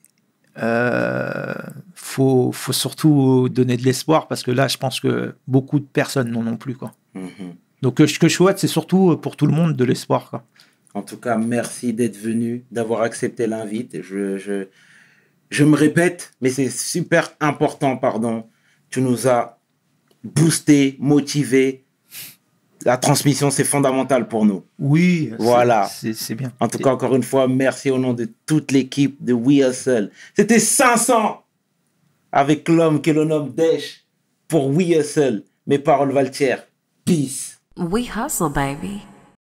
faut surtout donner de l'espoir parce que là, je pense que beaucoup de personnes n'en ont plus, quoi. Donc, ce que je souhaite, c'est surtout pour tout le monde de l'espoir, quoi. En tout cas, merci d'être venu, d'avoir accepté l'invite. Je me répète, mais c'est super important, pardon. Tu nous as boosté, motivé. La transmission, c'est fondamental pour nous. Oui, voilà. C'est bien. En tout cas, encore une fois, merci au nom de toute l'équipe de We Hustle. C'était 500 avec l'homme que l'on nomme Dèche pour We Hustle. Mes paroles valent. Peace. We hustle, baby.